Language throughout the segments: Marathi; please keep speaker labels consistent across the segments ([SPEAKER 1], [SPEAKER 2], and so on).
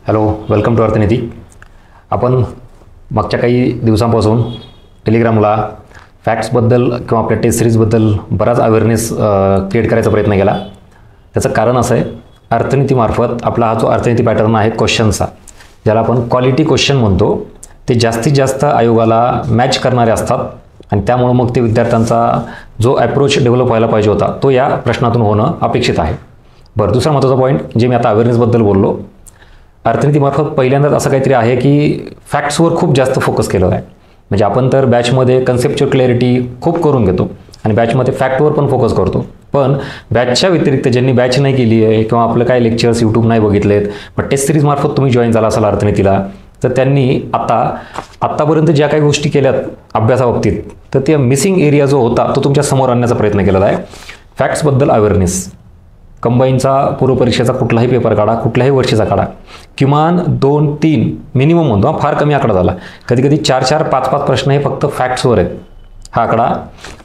[SPEAKER 1] Hello, welcome to अर्थनीती. आपण मागच्या काही दिवसांपासून टेलिग्रामला फॅक्ट्सबद्दल किंवा आपल्या टेस्ट सिरीजबद्दल बराच अवेअरनेस क्रिएट करायचा प्रयत्न केला. त्याचं कारण असं आहे, अर्थनीतीमार्फत आपला हा जो अर्थनीती पॅटर्न आहे क्वेश्चनचा, ज्याला आपण क्वालिटी क्वेश्चन म्हणतो, ते जास्तीत जास्त आयोगाला मॅच करणारे असतात आणि त्यामुळं मग ते विद्यार्थ्यांचा जो ॲप्रोच डेव्हलप व्हायला पाहिजे होता तो या प्रश्नातून होणं अपेक्षित आहे. बरं, दुसरा महत्त्वाचा पॉईंट जे मी आता अवेअरनेसबद्दल बोललो, अर्थनीतीमार्फत पहिल्यांदाच असं काहीतरी आहे की फॅक्ट्सवर खूप जास्त फोकस केलेला आहे. म्हणजे आपण तर बॅचमध्ये कन्सेप्च्युअल क्लॅरिटी खूप करून घेतो आणि बॅचमध्ये फॅक्टवर पण फोकस करतो. पण बॅचच्या व्यतिरिक्त ज्यांनी बॅच नाही केली आहे किंवा आपलं काही लेक्चर्स यूट्यूब नाही बघितलेत, पण टेस्ट सिरीजमार्फत तुम्ही जॉईन झाला असाल अर्थनीतीला, तर त्यांनी आत्तापर्यंत ज्या काही गोष्टी केल्यात अभ्यासाबाबतीत, तर ते मिसिंग एरिया जो होता तो तुमच्या समोर आणण्याचा प्रयत्न केलेला आहे. फॅक्ट्सबद्दल अवेअरनेस, कंबाईनचा पूर्वपरीक्षेचा कुठलाही पेपर काढा, कुठल्याही वर्षीचा काढा, किमान 2-3 मिनिमम म्हणतो, फार कमी आकडा झाला, कधी कधी 4-4, 5-5 प्रश्न हे फक्त फॅक्ट्सवर आहेत. हा आकडा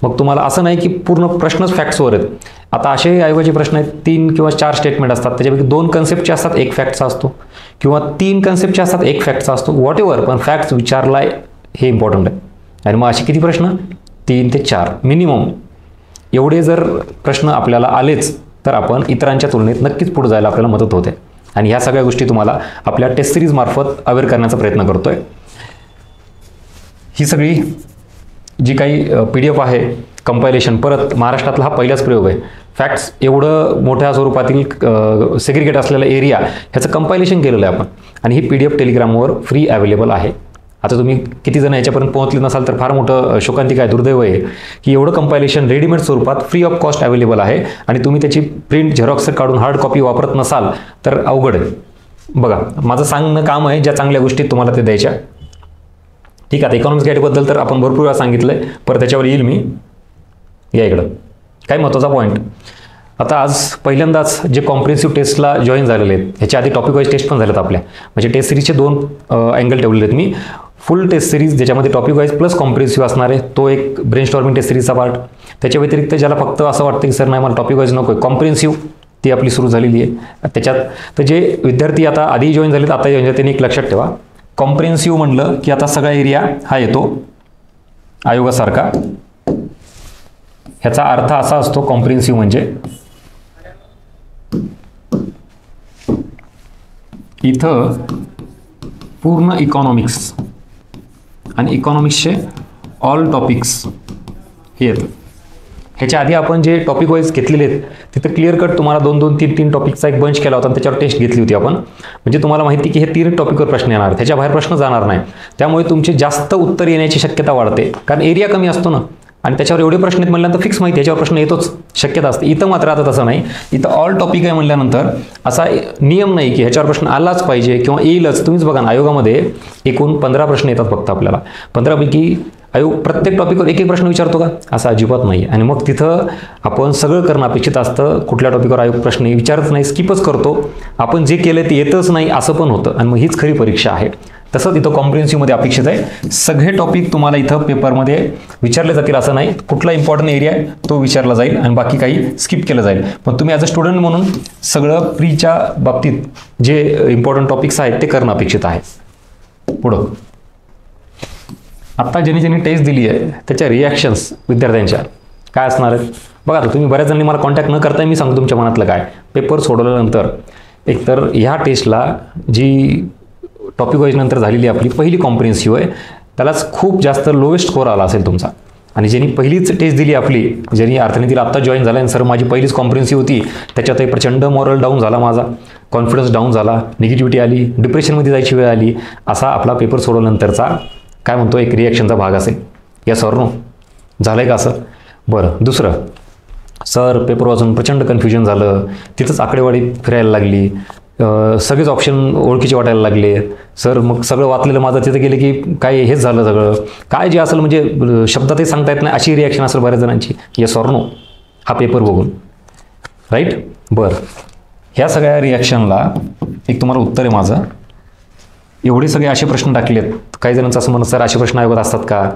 [SPEAKER 1] मग तुम्हाला असं नाही की पूर्ण प्रश्नच फॅक्ट्सवर आहेत. आता असे आयोगाचे प्रश्न आहेत, 3 किंवा 4 स्टेटमेंट असतात, त्याच्यापैकी 2 कन्सेप्टचे असतात, 1 फॅक्टचा असतो, किंवा 3 कन्सेप्टचे असतात, 1 फॅक्टचा असतो, व्हॉट एव्हर, पण फॅक्ट्स विचारलाय हे इम्पॉर्टंट आहे. आणि मग असे किती प्रश्न? 3 ते 4 मिनिमम. एवढे जर प्रश्न आपल्याला आलेच तर आपण इतरांच्या तुलनेत नक्कीच पुढे जायला आपल्याला मदत होते. आणि ह्या सगळ्या गोष्टी तुम्हाला आपल्या टेस्ट सिरीजमार्फत अवेअर करण्याचा प्रयत्न करतोय. ही सगळी जी काही PDF आहे, कंपायलेशन, परत महाराष्ट्रातला हा पहिलाच प्रयोग आहे. फॅक्ट्स एवढं मोठ्या स्वरूपातील सेग्रिगेट असलेला एरिया, ह्याचं कंपायलेशन केलेलं आहे आपण, आणि ही PDF टेलिग्रामवर फ्री अवेलेबल आहे. आता तुम्ही किती जण याच्यापर्यंत पोहोचले नसाल तर फार मोठं शोकांतिक आहे, दुर्दैव आहे की एवढं कंपायलेशन रेडीमेड स्वरूपात फ्री ऑफ कॉस्ट अवेलेबल आहे आणि तुम्ही त्याची प्रिंट झेरॉक्स काढून हार्ड कॉपी वापरत नसाल तर अवघड आहे. बघा, माझं सांगणं काम आहे ज्या चांगल्या गोष्टी तुम्हाला ते द्यायच्या. ठीक आहे, इकॉनॉमिक्स गाईडबद्दल तर आपण भरपूर वेळा सांगितलं आहे, परत त्याच्यावर येईल मी. या इकडं काय महत्त्वाचा पॉईंट, आता आज पहिल्यांदाच जे कॉम्प्रिहेन्सिव्ह टेस्टला जॉईन झालेले आहेत, ह्याच्या आधी टॉपिक वाईज टेस्ट पण झालेत आपल्या, म्हणजे टेस्ट सिरीजचे 2 अँगल ठेवलेले आहेत मी. फुल टेस्ट सिरीज ज्याच्यामध्ये टॉपिक वाईज प्लस कॉम्प्रिहेन्सिव्ह असणार आहे, तो एक ब्रेनस्टॉर्मिंग टेस्ट सिरीजचा पार्ट. त्याच्या व्यतिरिक्त ज्याला फक्त असं वाटतं की सर नाही मला टॉपिक वाईज नको आहे, कॉम्प्रिहेन्सिव्ह, ती आपली सुरू झालेली आहे. त्याच्यात तर जे विद्यार्थी आता आधी जॉईन झालेत, आता जॉईन झाले, त्यांनी एक लक्षात ठेवा, कॉम्प्रिहेन्सिव्ह म्हणलं की आता सगळा एरिया हा येतो आयोगासारखा. ह्याचा अर्थ असा असतो, कॉम्प्रिहेन्सिव्ह म्हणजे इथं पूर्ण इकॉनॉमिक्स आणि इकॉनॉमिक्सचे ऑल टॉपिक्स हे येतं. ह्याच्या आधी आपण जे टॉपिक वाईज घेतलेले आहेत तिथं क्लिअर कट तुम्हाला 2-2, 3-3 टॉपिकचा एक बंच केला होता आणि त्याच्यावर टेस्ट घेतली होती आपण. म्हणजे तुम्हाला माहिती की हे 3 टॉपिकवर प्रश्न येणार, त्याच्या बाहेर प्रश्न जाणार नाही. त्यामुळे तुमचे जास्त उत्तर येण्याची शक्यता वाढते, कारण एरिया कमी असतो ना, आणि त्याच्यावर एवढे प्रश्न आहेत म्हणल्यानंतर फिक्स माहिती ह्याच्यावर प्रश्न येतोच, शक्यता असते. इथं मात्र आता तसं नाही, इथं ऑल टॉपिक आहे म्हणल्यानंतर असा नियम नाही की ह्याच्यावर प्रश्न आलाच पाहिजे किंवा येईलच. तुम्हीच बघा ना, आयोगामध्ये एकूण 15 प्रश्न येतात फक्त आपल्याला. 15पैकी आयोग प्रत्येक टॉपिकवर एक प्रश्न विचारतो का? असं अजिबात नाही. आणि मग तिथं आपण सगळं करणं अपेक्षित असतं. कुठल्या टॉपिकवर आयोग प्रश्न विचारत नाही, स्किपच करतो, आपण जे केलं ते येतच नाही असं पण होतं, आणि मग हीच खरी परीक्षा आहे. तसंच इथं कॉम्प्रिहेन्सिव्हमध्ये अपेक्षित आहे सगळे टॉपिक तुम्हाला इथं पेपरमध्ये विचारले जातील असं नाही. कुठला इम्पॉर्टंट एरिया आहे तो विचारला जाईल आणि बाकी काही स्किप केलं जाईल. पण तुम्ही ॲज अ स्टुडंट म्हणून सगळं प्रीच्या बाबतीत जे इम्पॉर्टंट टॉपिक्स आहेत ते करणं अपेक्षित आहे. पुढं आत्ता ज्यांनी टेस्ट दिली आहे त्याच्या रिॲक्शन्स विद्यार्थ्यांच्या काय असणार आहेत बघा. आता तुम्ही बऱ्याच जणांनी मला कॉन्टॅक्ट न करताय, मी सांगतो तुमच्या मनातलं काय. पेपर सोडवल्यानंतर एकतर ह्या टेस्टला जी टॉपिक वाईज नंतर झालेली आपली पहिली कॉम्प्रिहेन्सिव्ह आहे, त्यालाच खूप जास्त लोएस्ट स्कोर आला असेल तुमचा. आणि ज्यांनी पहिलीच टेस्ट दिली आपली, ज्यांनी अर्थनीतीला आत्ता जॉईन झाला आणि सर माझी पहिलीच कॉम्प्रिहेन्सिव्ह होती, त्याच्यातही प्रचंड मॉरल डाऊन झाला, माझा कॉन्फिडन्स डाऊन झाला, निगेटिव्हिटी आली, डिप्रेशनमध्ये जायची वेळ आली, असा आपला पेपर सोडवल्यानंतरचा काय म्हणतो एक रिॲक्शनचा भाग असेल. या सर नो झालं आहे का असं? बरं, दुसरं, सर पेपर वाचून प्रचंड कन्फ्युजन झालं, तिथंच आकडेवाडी फिरायला लागली, सगळेच ऑप्शन ओळखीचे वाटायला लागले, सर मग सगळं वाचलेलं माझं तिथं गेलं की काय हेच झालं सगळं, काय जे असेल म्हणजे शब्दातही सांगता येत नाही अशी रिॲक्शन असेल बऱ्याच जणांची. येस ऑर नो हा पेपर बघून, राईट? बरं, ह्या सगळ्या रिॲक्शनला एक तुम्हाला उत्तर आहे माझं. एवढे सगळे असे प्रश्न टाकलेत, काही जणांचं असं म्हणत सर असे प्रश्न आयोगात असतात का,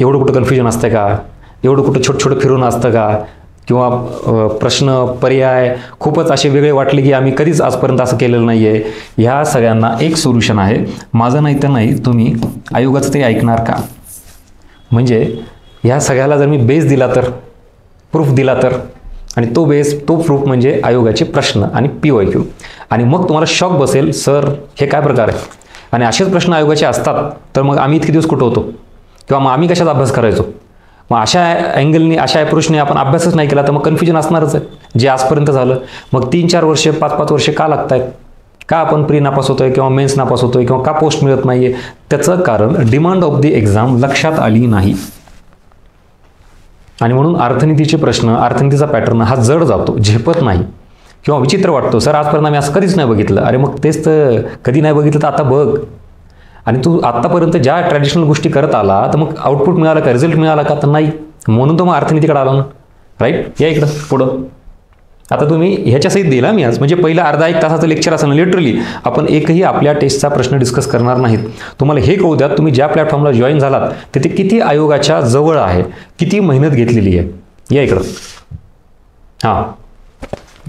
[SPEAKER 1] एवढं कुठं कन्फ्युजन असतं का, एवढं कुठं छोटं छोटं फिरून असतं का, किंवा प्रश्न पर्याय खूपच असे वेगळे वाटले की आम्ही कधीच आजपर्यंत असं केलेलं नाही आहे, ह्या सगळ्यांना एक सोल्युशन आहे. माझं नाही तर नाही, तुम्ही आयोगाचं ते ऐकणार का? म्हणजे ह्या सगळ्याला जर मी बेस दिला तर, प्रूफ दिला तर, आणि तो बेस तो प्रूफ म्हणजे आयोगाचे प्रश्न आणि PYQ. आणि मग तुम्हाला शॉक बसेल, सर हे काय प्रकार आहे, आणि असेच प्रश्न आयोगाचे असतात तर मग आम्ही इतके दिवस कुठं होतो, किंवा मग आम्ही कशाचा अभ्यास करायचो? मग अशा अँगलनी अशा अप्रोचने आपण अभ्यासच नाही केला तर मग कन्फ्युजन असणारच आहे जे आजपर्यंत झालं. मग 3-4 वर्षे 5-5 वर्षे का लागत आहेत? का आपण प्री नापास होतोय किंवा मेन्स नापास होतोय किंवा का पोस्ट मिळत नाहीये? त्याचं कारण डिमांड ऑफ द एक्झाम लक्षात आली नाही. आणि म्हणून अर्थनीतीचे प्रश्न, अर्थनीतीचा पॅटर्न हा जड जातो, झेपत नाही किंवा विचित्र वाटतो. सर आजपर्यंत आम्ही असं कधीच नाही बघितलं. अरे मग तेच तर कधी नाही बघितलं तर आता बघ. आणि तू आत्तापर्यंत ज्या ट्रॅडिशनल गोष्टी करत आला तर मग आउटपुट मिळाला का, रिझल्ट मिळाला का? तर नाही. म्हणून तो मग अर्थनीतीकडे आला ना, राईट? या इकडं पुढं. आता तुम्ही ह्याच्यासहित दिला मी आज, म्हणजे पहिलं अर्धा 1 तासाचं लेक्चर असं लिटरली आपण एकही आपल्या टेस्टचा प्रश्न डिस्कस करणार नाहीत. तुम्हाला हे कळू द्या, तुम्ही ज्या प्लॅटफॉर्मला जॉईन झालात तिथे किती आयोगाच्या जवळ आहे, किती मेहनत घेतलेली आहे. या इकडं. हां,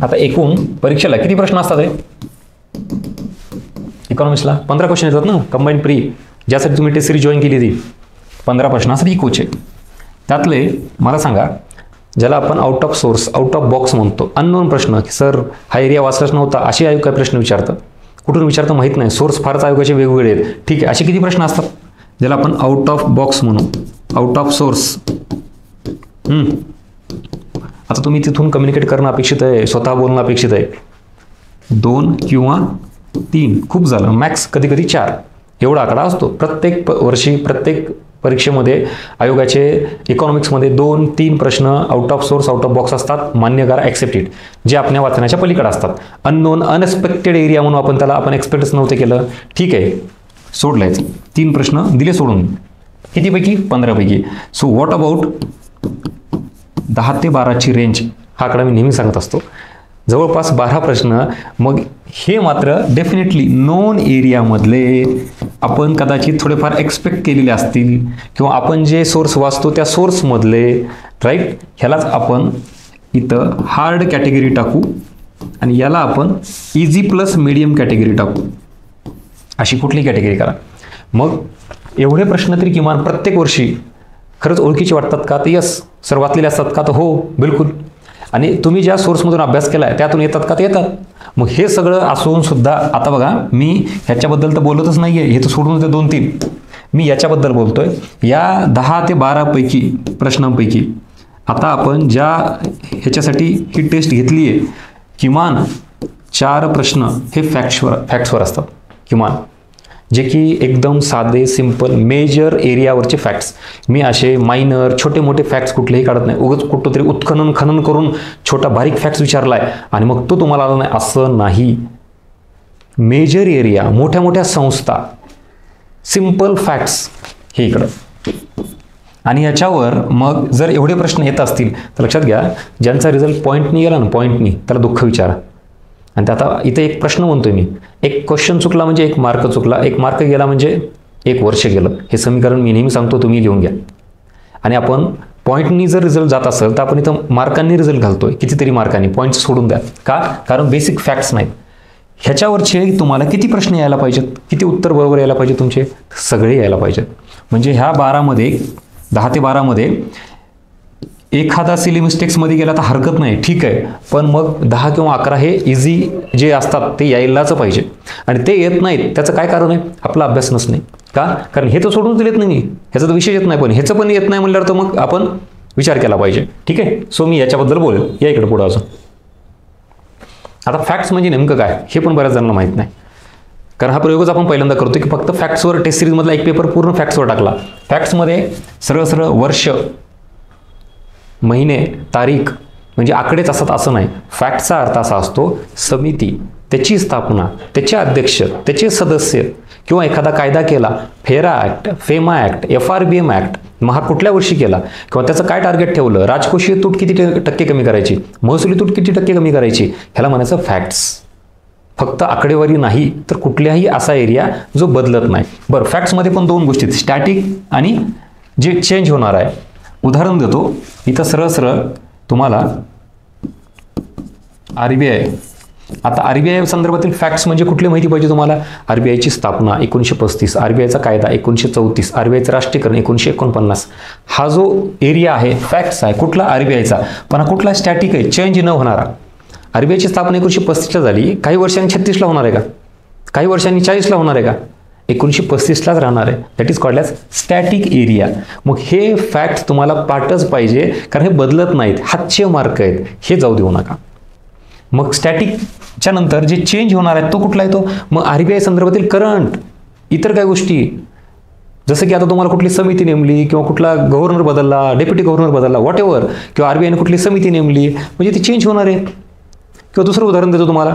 [SPEAKER 1] आता एकूण परीक्षेला किती प्रश्न असतात रे? इकॉनॉमिक्सला 15 क्वेश्चन येतात ना, कंबाईंड प्री, ज्यासाठी तुम्ही टेस्ट सिरीज जॉईन केली ती 15 प्रश्नासाठी इकोचे. त्यातले मला सांगा, ज्याला आपण out of source, out of box म्हणतो, अननोन प्रश्न, की सर हा एरिया वाचलाच नव्हता, असे आयोग काय प्रश्न विचारतात, कुठून विचारतं माहीत नाही, सोर्स फारच आयोगाचे वेगवेगळे आहेत. ठीक आहे, असे किती प्रश्न असतात ज्याला आपण आउट ऑफ बॉक्स म्हणू, आउट ऑफ सोर्स. आता तुम्ही तिथून कम्युनिकेट करणं अपेक्षित आहे, स्वतः बोलणं अपेक्षित आहे. 2 किंवा 3 खूप झालं, मॅक्स कधी कधी 4 एवढा आकडा असतो. प्रत्येक वर्षी प्रत्येक परीक्षेमध्ये आयोगाचे इकॉनॉमिक्समध्ये 2-3 प्रश्न out of source, out of box असतात, मान्य करा, ॲक्सेप्टेड, जे आपल्या वाचण्याच्या पलीकडे असतात. अननोन, अनएक्सपेक्टेड एरिया म्हणून आपण त्याला एक्सपेक्टच नव्हतं केलं. ठीक आहे, सोडलायचं. 3 प्रश्न दिले सोडून. कितीपैकी? 15 पैकी. सो व्हॉट अबाउट 10 ते 12ची रेंज? हा आकडा मी नेहमी सांगत असतो. जवळपास 12 प्रश्न. मग हे मात्र डेफिनेटली नोन एरियामधले आपण कदाचित थोडेफार एक्सपेक्ट केलेले असतील, किंवा आपण जे सोर्स वाचतो त्या सोर्समधले, राईट? ह्यालाच आपण इथं हार्ड कॅटेगरी टाकू आणि याला आपण इझी प्लस मीडियम कॅटेगरी टाकू. अशी कुठली कॅटेगरी करा. मग एवढे प्रश्न तरी किमान प्रत्येक वर्षी खरंच ओळखीचे वाटतात का? तर यस. सर वाचलेले असतात का? तर हो, बिलकुल. आणि तुम्ही ज्या सोर्समधून अभ्यास केला आहे त्यातून येतात का? ते येतात. मग हे सगळं असून सुद्धा आता बघा, मी ह्याच्याबद्दल तर बोलतच नाही आहे, हे तर सोडून ते 2-3 मी याच्याबद्दल बोलतोय. या 10 ते 12 पैकी प्रश्नांपैकी आता आपण ज्या ह्याच्यासाठी ही टेस्ट घेतली आहे, किमान 4 प्रश्न हे फॅक्ट्सवर असतात किमान, जे की एकदम साधे, सिंपल, मेजर एरियावरचे फॅक्ट्स. मी असे मायनर, छोटे मोठे फॅक्ट्स कुठलेही काढत नाही. उगाच कुठं तरी उत्खनन खनन करून छोटा बारीक फॅक्ट्स विचारलाय आणि मग तो तुम्हाला आला नाही, असं नाही. मेजर एरिया, मोठ्या मोठ्या संस्था, सिंपल फॅक्ट्स हे इकडं. आणि याच्यावर मग जर एवढे प्रश्न येत असतील तर लक्षात घ्या, ज्यांचा रिझल्ट पॉईंटनी गेला ना, पॉईंटनी, त्याला दुःख विचारा. आणि आता इथे एक प्रश्न म्हणतोय मी, एक क्वेश्चन चुकला म्हणजे 1 मार्क चुकला, 1 मार्क गेला म्हणजे 1 वर्ष गेलं. हे समीकरण मी नेहमी सांगतो, तुम्ही लिहून घ्या. आणि आपण पॉईंटनी जर रिझल्ट जात असेल तर आपण इथं मार्कांनी रिझल्ट घालतोय, कितीतरी मार्कांनी. पॉईंट्स सोडून द्या. का? कारण बेसिक फॅक्ट्स नाहीत. ह्याच्यावरचे तुम्हाला किती प्रश्न यायला पाहिजेत, किती उत्तर बरोबर यायला पाहिजे तुमचे? सगळे यायला पाहिजेत. म्हणजे ह्या 12मध्ये, 10 ते 12मध्ये एखादा सिली मिस्टेक्समध्ये गेला तर हरकत नाही, ठीक आहे. पण मग 10 किंवा 11 हे इझी जे असतात ते यायलाच पाहिजे. आणि ते येत नाहीत त्याचं काय कारण आहे? आपला अभ्यास नसणे. का? कारण हे तर सोडून दिलेत नाही मी, ह्याचा तर विषय येत नाही, पण ह्याचं पण येत नाही म्हणल्यावर तर मग आपण विचार केला पाहिजे. ठीक आहे. सो मी याच्याबद्दल बोलेल. या इकडे पुढं अजून. आता फॅक्ट्स म्हणजे नेमकं काय हे पण बऱ्याच जणांना माहीत नाही, कारण हा प्रयोगच आपण पहिल्यांदा करतो की फक्त फॅक्ट्सवर टेस्ट सिरीजमधला एक पेपर पूर्ण फॅक्ट्सवर टाकला. फॅक्ट्समध्ये सरळ सरळ वर्ष, महिने, तारीख म्हणजे आकडेच असतात असं नाही. फॅक्टचा अर्थ असा असतो समिती, त्याची स्थापना, त्याचे अध्यक्ष, त्याचे सदस्य, किंवा एखादा कायदा केला, फेरा act, FEMA act, FRBM act, मग हा कुठल्या वर्षी केला, किंवा त्याचं काय टार्गेट ठेवलं, राजकोषीय तूट किती टक्के कमी करायची, महसुली तूट किती टक्के कमी करायची, ह्याला म्हणायचं फॅक्ट्स. फक्त आकडेवारी नाही तर कुठल्याही असा एरिया जो बदलत नाही. बरं, फॅक्ट्समध्ये पण 2 गोष्टी, स्टॅटिक आणि जे चेंज होणार आहे. उदाहरण देतो, इथं सरळ सरळ तुम्हाला RBI, आता RBI संदर्भातील फॅक्ट्स म्हणजे कुठली माहिती पाहिजे तुम्हाला? RBIची स्थापना 1935, RBIचा कायदा 1934, RBIचं राष्ट्रीयकरण 1949. हा जो एरिया आहे फॅक्ट्स आहे कुठला? RBIचा. पण हा कुठला? स्टॅटिक आहे, चेंज न होणारा. RBIची स्थापना 1935ला झाली, काही वर्षांनी 36ला होणार आहे का? काही वर्षांनी 40ला होणार आहे का? 1935लाच राहणार आहे. That is called as static area. मग हे फॅक्ट्स तुम्हाला पाठच पाहिजे, कारण हे बदलत नाहीत, हातचे मार्क आहेत, हे जाऊ देऊ नका. मग स्टॅटिकच्या नंतर जे चेंज होणार आहे तो कुठला येतो? मग RBI संदर्भातील करंट, इतर काय गोष्टी, जसं की आता तुम्हाला कुठली समिती नेमली किंवा कुठला गव्हर्नर बदलला, डेप्युटी गव्हर्नर बदलला, व्हॉट एव्हर, किंवा RBIने कुठली समिती नेमली, म्हणजे ती चेंज होणार आहे. किंवा दुसरं उदाहरण देतो तुम्हाला,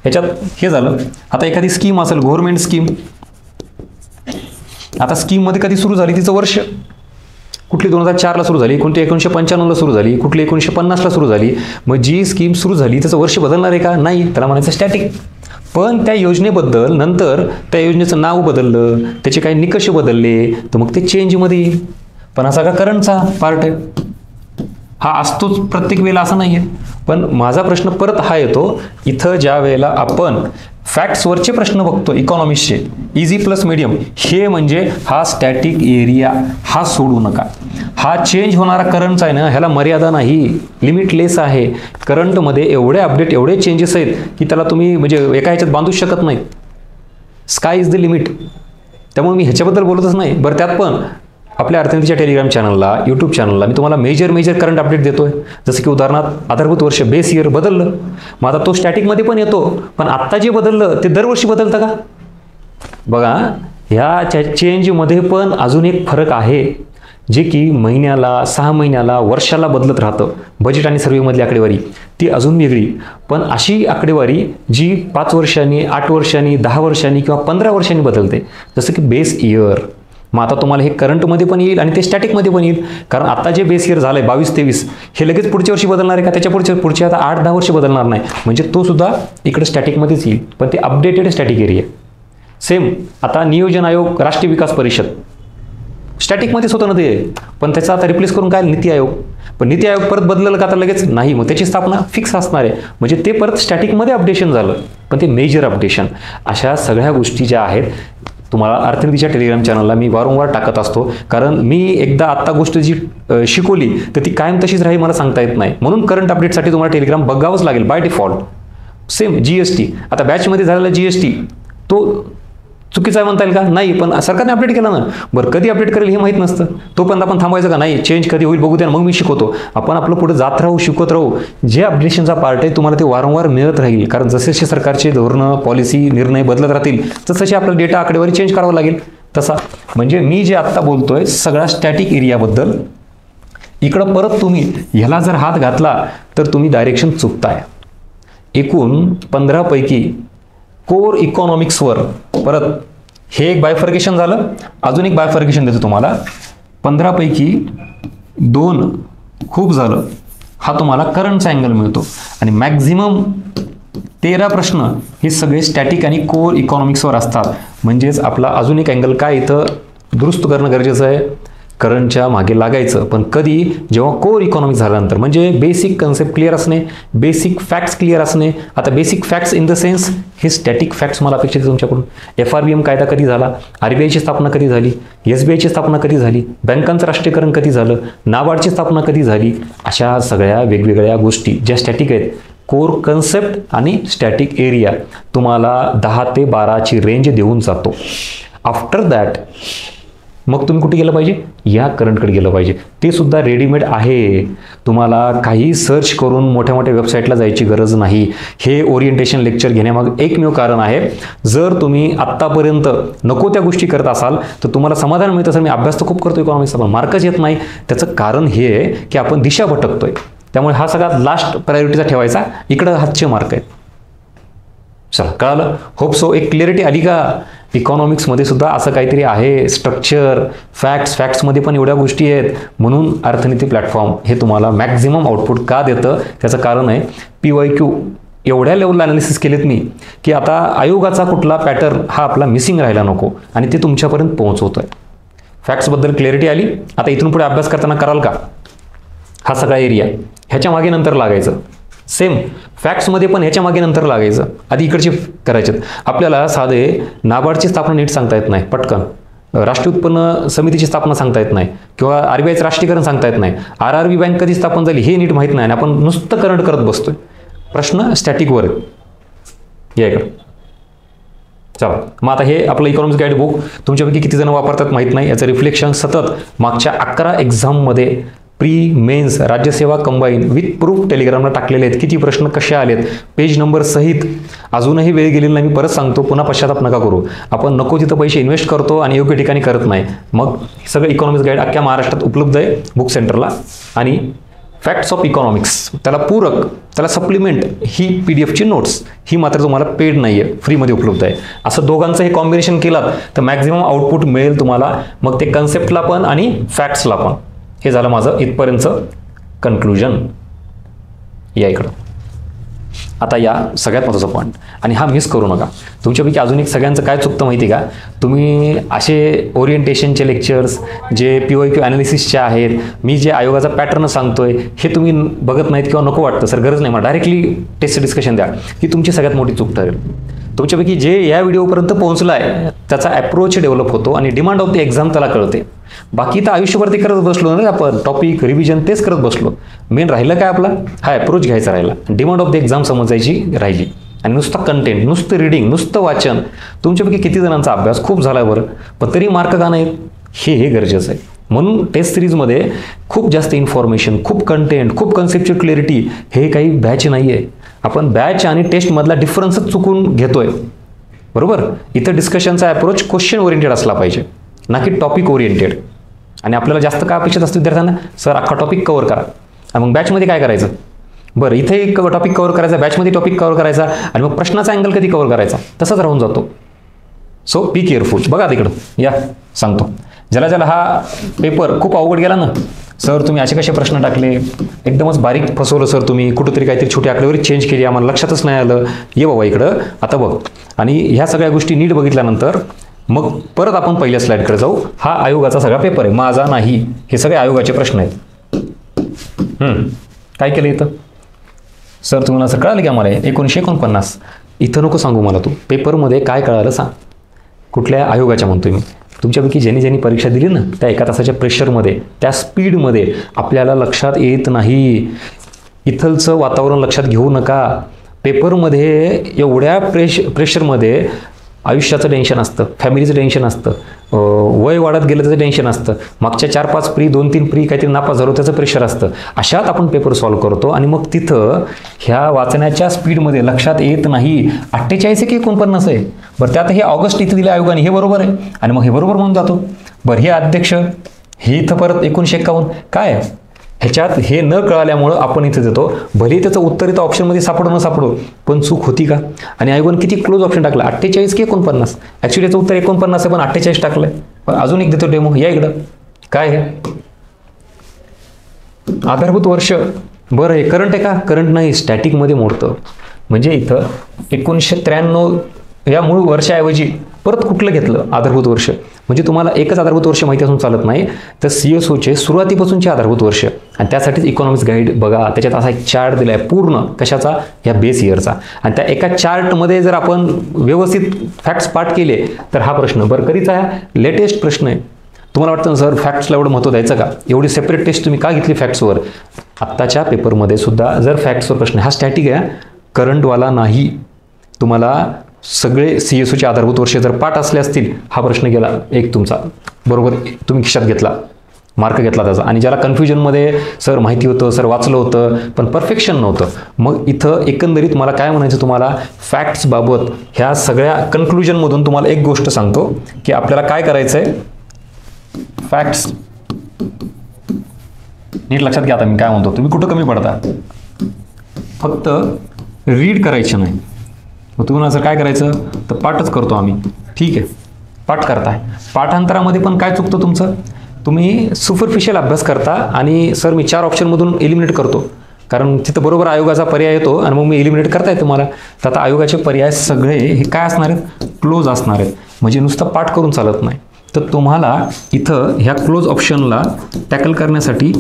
[SPEAKER 1] ह्याच्यात हे झालं, आता एखादी स्कीम असेल, गव्हर्नमेंट स्कीम, आता स्कीममध्ये कधी सुरू झाली, तिचं वर्ष कुठली 2004ला सुरू झाली, कोणती 1995ला सुरू झाली, कुठली 1950ला सुरू झाली. मग जी स्कीम सुरू झाली त्याचं वर्ष बदलणार आहे का? नाही, त्याला म्हणायचं स्टॅटिक. पण त्या योजनेबद्दल नंतर त्या योजनेचं नाव बदललं, त्याचे काही निकष बदलले, तर मग ते चेंजमध्ये येईल. पण हा सगळा करंटचा पार्ट आहे, हा असतोच प्रत्येक वेळेला, असं नाही आहे. पण माझा प्रश्न परत हा येतो, इथं ज्या वेळेला आपण फॅक्ट्सवरचे प्रश्न बघतो इकॉनॉमिक्सचे, इझी प्लस मीडियम, हे म्हणजे हा स्टॅटिक एरिया, हा सोडू नका. हा चेंज होणारा करंटचा आहे ना, ह्याला मर्यादा नाही, लिमिटलेस आहे. करंटमध्ये एवढे अपडेट, एवढे चेंजेस आहेत की त्याला तुम्ही म्हणजे एका ह्याच्यात बांधूच शकत नाही. Sky is the limit. त्यामुळे मी ह्याच्याबद्दल बोलतच नाही. बरं, त्यात पण आपल्या अर्थनीतीच्या टेलिग्राम चॅनलला, यूट्यूब चॅनलला मी तुम्हाला मेजर करंट अपडेट देतोय. जसं की उदाहरणार्थ आधारभूत वर्ष, बेस इयर बदललं, मग आता तो स्टॅटिकमध्ये पण येतो. पण आत्ता जे बदललं ते दरवर्षी बदलतं का? बघा, ह्या चेंजमध्ये पण अजून एक फरक आहे, जे की महिन्याला, 6 महिन्याला, वर्षाला बदलत राहतं. बजेट आणि सर्व्हेमधली आकडेवारी ती अजून वेगळी. पण अशी आकडेवारी जी 5 वर्षांनी, 8 वर्षांनी, 10 वर्षांनी किंवा 15 वर्षांनी बदलते, जसं की बेस इयर. मग आता तुम्हाला हे करंटमध्ये पण येईल आणि ते स्टॅटिकमध्ये पण येईल. कारण आता जे बेस इयर झालं आहे 22-23, हे लगेच पुढच्या वर्षी बदलणार आहे का? त्याच्या पुढचे आता 8-10 वर्ष बदलणार नाही. म्हणजे तो सुद्धा इकडे स्टॅटिकमध्येच येईल, पण ते अपडेटेड स्टॅटिक एरिया. सेम आता नियोजन आयोग, राष्ट्रीय विकास परिषद स्टॅटिकमध्येच होतं ना ते, पण त्याचा आता रिप्लेस करून काय नीती आयोग. पण नीती आयोग परत बदललं का आता लगेच? नाही, मग त्याची स्थापना फिक्स असणार आहे. म्हणजे ते परत स्टॅटिकमध्ये अपडेशन झालं, पण ते मेजर अपडेशन. अशा सगळ्या गोष्टी ज्या आहेत तुम्हाला अर्थनीतीच्या टेलिग्राम चॅनलला मी वारंवार टाकत असतो. कारण मी एकदा आत्ता गोष्ट जी शिकवली तर ती कायम तशीच राहील मला सांगता येत नाही. म्हणून करंट अपडेटसाठी तुम्हाला टेलिग्राम बघावंच लागेल बाय डिफॉल्ट. सेम GST, आता बॅचमध्ये झालेला GST तो चुकीचा आहे म्हणता येईल का? नाही, पण सरकारने अपडेट केला ना. बरं, कधी अपडेट करेल हे माहीत नसतं, तोपर्यंत आपण थांबायचं का? नाही, चेंज कधी होईल बघू द्या, मग मी शिकवतो. आपण आपलं पुढे जात राहू, शिकवत राहू. जे अपडेशनचा पार्ट आहे तुम्हाला ते वारंवार मिळत राहील. कारण जसे जसे सरकारचे धोरणं, पॉलिसी, निर्णय बदलत राहतील तसे आपला डेटा, आकडेवारी चेंज करावं लागेल. तसा म्हणजे मी जे आत्ता बोलतोय सगळा स्टॅटिक एरियाबद्दल, इकडं परत तुम्ही ह्याला जर हात घातला तर तुम्ही डायरेक्शन चुकताय. एकूण 15 पैकी कोर इकॉनॉमिक्सवर परत हे एक बायफर्केशन झालं. अजून एक बायफर्केशन देतो तुम्हाला. 15 पैकी 2 खूप झालं, हा तुम्हाला करंटचा अँगल मिळतो. आणि मॅक्झिमम 13 प्रश्न हे सगळे स्टॅटिक आणि कोर इकॉनॉमिक्सवर असतात. म्हणजेच आपला अजून एक अँगल काय इथं दुरुस्त करणं गरजेचं आहे, करंटच्या मागे लागायचं. पण कधी? जेव्हा कोर इकॉनॉमिक्स झाल्यानंतर. म्हणजे बेसिक कन्सेप्ट क्लिअर असणे, बेसिक फॅक्ट्स क्लिअर असणे. आता basic facts in the sense हे स्टॅटिक फॅक्ट्स मला अपेक्षित आहे तुमच्याकडून. FRBM कायदा कधी झाला, RBIची स्थापना कधी झाली, SBIची स्थापना कधी झाली, बँकांचं राष्ट्रीयकरण कधी झालं, नाबार्डची स्थापना कधी झाली, अशा सगळ्या वेगवेगळ्या गोष्टी ज्या स्टॅटिक आहेत. कोर कन्सेप्ट आणि स्टॅटिक एरिया तुम्हाला 10 ते 12ची रेंज देऊन जातो. आफ्टर दॅट मग तुम्ही कुठे गेलं पाहिजे? या करंटकडे गेलं पाहिजे. ते सुद्धा रेडीमेड आहे. तुम्हाला काही सर्च करून मोठ्या मोठ्या वेबसाईटला जायची गरज नाही. हे ओरिएंटेशन लेक्चर घेण्यामागे एकमेव कारण आहे. जर तुम्ही आत्तापर्यंत नको त्या गोष्टी करत असाल तर तुम्हाला समाधान मिळत असेल, मी अभ्यास तर खूप करतो इकॉनॉमिक्सचा पण मार्कच येत नाही. त्याचं कारण हे आहे की आपण दिशा भटकतोय. त्यामुळे हा सगळ्यात लास्ट प्रायोरिटीचा ठेवायचा. इकडं हातचे मार्क आहेत. चला, कळालं? Hope so. एक क्लिअरिटी आली का? इकॉनॉमिक्समध्ये सुद्धा असं काहीतरी आहे, स्ट्रक्चर, फॅक्ट्समध्ये पण एवढ्या गोष्टी आहेत. म्हणून अर्थनीती प्लॅटफॉर्म हे तुम्हाला मॅक्झिमम आउटपुट का देतं? त्याचं कारण आहे PYQ एवढ्या लेवलला अनालिसिस केलेत मी की आता आयोगाचा कुठला पॅटर्न हा आपला मिसिंग राहायला नको, आणि ते तुमच्यापर्यंत पोहोचवतोय. फॅक्ट्सबद्दल क्लिअरिटी आली. आता इथून पुढे अभ्यास करताना कराल का? हा सगळा एरिया ह्याच्या मागे नंतर लागायचं. सेम फॅक्ट्समध्ये पण ह्याच्या मागे नंतर लागायचं. आधी इकडचे करायचे. आपल्याला साधे नाबार्डची स्थापना नीट सांगता येत नाही पटकन, राष्ट्रीय उत्पन्न समितीची स्थापना सांगता येत नाही, किंवा RBIचं राष्ट्रीयकरण सांगता येत नाही, RRB बँक कधी स्थापन झाली हे नीट माहीत नाही आणि आपण नुसतं करंट करत बसतोय. प्रश्न स्टॅटिकवर आहे. या इकडं चला. मग आता हे आपलं इकॉनॉमिक्स गाईड बुक तुमच्यापैकी किती जण वापरतात माहीत नाही. याचं रिफ्लेक्शन सतत मागच्या 11 एक्झाममध्ये प्री मेन्स राज्यसेवा कंबाईन विथ प्रूफ टेलिग्रामला टाकलेले आहेत. किती प्रश्न कसे आलेत पेज नंबर सहित. अजूनही वेळ गेलेला नाही. मी परत सांगतो, पुन्हा पश्चाताप नका करू. आपण नको तिथं पैसे इन्व्हेस्ट करतो आणि योग्य ठिकाणी करत नाही. मग सगळं इकॉनॉमिक्स गाईड अख्ख्या महाराष्ट्रात उपलब्ध आहे बुक सेंटरला. आणि फॅक्ट्स ऑफ इकॉनॉमिक्स त्याला पूरक, त्याला सप्लिमेंट ही PDF ची नोट्स ही मात्र तुम्हाला पेड नाही आहे, फ्रीमध्ये उपलब्ध आहे. असं दोघांचं हे कॉम्बिनेशन केलात तर मॅक्झिमम आउटपुट मिळेल तुम्हाला. मग ते कन्सेप्टला पण आणि फॅक्ट्सला पण. हे झालं माझं इथपर्यंतचं कन्क्लुजन. या इकडं आता या सगळ्यात महत्त्वाचा पॉईंट, आणि हा मिस करू नका. तुमच्यापैकी अजून एक सगळ्यांचं काय चुकतं माहिती का, तुम्ही असे ओरिएंटेशनचे लेक्चर्स जे PYQ ॲनालिसिसचे आहेत, मी जे आयोगाचा पॅटर्न सांगतोय हे तुम्ही बघत नाहीत किंवा नको वाटतं सर गरज नाही, मला डायरेक्टली टेस्ट डिस्कशन द्या. ही तुमची सगळ्यात मोठी चूक ठरेल. तुमच्यापैकी जे या व्हिडिओपर्यंत पोहोचला आहे त्याचा ॲप्रोच डेव्हलप होतो आणि डिमांड ऑफ द एक्झाम त्याला कळते. बाकी तर आयुष्यभर ते करत बसलो ना आपण, टॉपिक रिव्हिजन तेच करत बसलो. मेन राहिलं काय आपला, हा ॲप्रोच घ्यायचा राहिला, डिमांड ऑफ द एक्झाम समजायची राहिली. आणि नुसतं कंटेंट, नुसतं रिडिंग, नुसतं वाचन. तुमच्यापैकी किती जणांचा अभ्यास खूप झाला बरं, पण तरी मार्क का नाहीत हे गरजेचं आहे. म्हणून टेस्ट सिरीजमध्ये खूप जास्त इन्फॉर्मेशन, खूप कंटेंट, खूप कन्सेप्च्युअल क्लॅरिटी. हे काही बॅच नाही आहे. आपण बॅच आणि टेस्टमधला डिफरन्सच चुकून घेतोय. बरोबर. इथं डिस्कशनचा अप्रोच क्वेश्चन ओरिएंटेड असला पाहिजे, ना की टॉपिक ओरिएंटेड. आणि आपल्याला जास्त काय अपेक्षित असतं विद्यार्थ्यांना, सर अख्खा टॉपिक कव्हर करा. आणि मग बॅचमध्ये काय करायचं, बरं इथे एक टॉपिक कव्हर करायचा, बॅचमध्ये टॉपिक कव्हर करायचा, आणि मग प्रश्नाचा अँगल कधी कव्हर करायचा, तसंच राहून जातो. So be careful. बघा तिकडं या सांगतो, ज्याला ज्याला हा पेपर खूप अवघड गेला ना, सर तुम्ही असे कसे प्रश्न टाकले, एकदमच बारीक फसवलं सर तुम्ही, कुठंतरी काहीतरी छोटी आकडेवारी चेंज केली, आम्हाला लक्षातच नाही आलं, ये बाबा इकडं आता बघ. आणि ह्या सगळ्या गोष्टी नीट बघितल्यानंतर मग परत आपण पहिल्या स्लाईडकडे जाऊ. हा आयोगाचा सगळा पेपर आहे, माझा नाही. हे सगळे आयोगाचे प्रश्न आहेत. काय केलं इथं सर तुम्हाला असं कळालं की आम्हाला 1949. इथं नको सांगू मला, तू पेपरमध्ये काय कळालं सांग. कुठल्या आयोगाच्या म्हणतोय मी. तुमच्यापैकी ज्यांनी ज्यांनी परीक्षा दिली ना त्या 1 तासाच्या प्रेशरमध्ये, त्या स्पीडमध्ये आपल्याला लक्षात येत नाही. इथलचं वातावरण लक्षात घेऊ नका. पेपरमध्ये एवढ्या प्रेशरमध्ये आयुष्याचं टेन्शन असतं, फॅमिलीचं टेन्शन असतं, वय वाढत गेलं त्याचं टेन्शन असतं, मागच्या 4-5 प्री 2-3 प्री काहीतरी नापास झालो त्याचं प्रेशर असतं. अशात आपण पेपर सॉल्व्ह करतो आणि मग तिथं ह्या वाचण्याच्या स्पीडमध्ये लक्षात येत नाही 48 की 49 आहे. बरं त्यात हे ऑगस्ट इथं दिलं आयोगाने, हे बरोबर आहे आणि मग हे बरोबर म्हणून जातो. बरं हे अध्यक्ष हे इथं परत 1951 काय ह्याच्यात हे न कळाल्यामुळं आपण इथं देतो. भले त्याचं उत्तर इथं ऑप्शनमध्ये सापडो न सापडो, पण चूक होती का. आणि आयोगाने किती क्लोज ऑप्शन टाकलं, 48 की 49. ॲक्च्युली याचं उत्तर 49 आहे पण 48 टाकलंय. पण अजून एक देतो डेमो, या इकडं. काय आहे आधारभूत वर्ष. बरं हे करंट आहे का, करंट नाही, स्टॅटिकमध्ये मोडतं. म्हणजे इथं 1993 या मूळ वर्षाऐवजी परत कुठलं घेतलं आधारभूत वर्ष. म्हणजे तुम्हाला एकच आधारभूत वर्ष माहिती असून चालत नाही, तर CSOचे सुरुवातीपासूनचे आधारभूत वर्ष. आणि त्यासाठीच इकॉनॉमिक्स गाईड बघा, त्याच्यात असा एक चार्ट दिला आहे पूर्ण कशाचा, या बेस इयरचा. आणि त्या एका चार्टमध्ये जर आपण व्यवस्थित फॅक्ट्स पाठ केले तर हा प्रश्न बरकरीचा आहे, लेटेस्ट प्रश्न आहे. तुम्हाला वाटतं सर फॅक्ट्सला एवढं महत्त्व द्यायचं का, एवढी सेपरेट टेस्ट तुम्ही का घेतली फॅक्ट्सवर. आत्ताच्या पेपरमध्ये सुद्धा जर फॅक्ट्सवर प्रश्न, हा स्टॅटिक आहे करंटवाला नाही. तुम्हाला सगळे CSOचे आधारभूत वर्ष जर पाठ असले असतील, हा प्रश्न गेला एक तुमचा बरोबर, तुम्ही खिशात घेतला, मार्क घेतला त्याचा. आणि ज्याला कन्फ्युजनमध्ये सर माहिती होतं, सर वाचलं होतं पण परफेक्शन नव्हतं, मग इथं एकंदरीत मला काय म्हणायचं तुम्हाला, फॅक्ट्सबाबत ह्या सगळ्या कन्क्लुजनमधून तुम्हाला एक गोष्ट सांगतो की आपल्याला काय करायचं आहे. फॅक्ट्स नीट लक्षात घ्या. आता मी काय म्हणतो, तुम्ही कुठं कमी पडता, फक्त रीड करायचं नाही. मग तुम्हाला जर काय करायचं तर पाठच करतो आम्ही, ठीक आहे पाठ करताय. पाठांतरामध्ये पण काय चुकतं तुमचं, तुम्ही सुपरफिशियल अभ्यास करता आणि सर मी 4 ऑप्शनमधून एलिमिनेट करतो, कारण तिथं बरोबर आयोगाचा पर्याय येतो आणि मग मी एलिमिनेट करताय तुम्हाला. तर आता आयोगाचे पर्याय सगळे हे काय असणार आहेत, क्लोज असणार आहेत. म्हणजे नुसतं पाठ करून चालत नाही. तर तुम्हाला इथं ह्या क्लोज ऑप्शनला टॅकल करण्यासाठी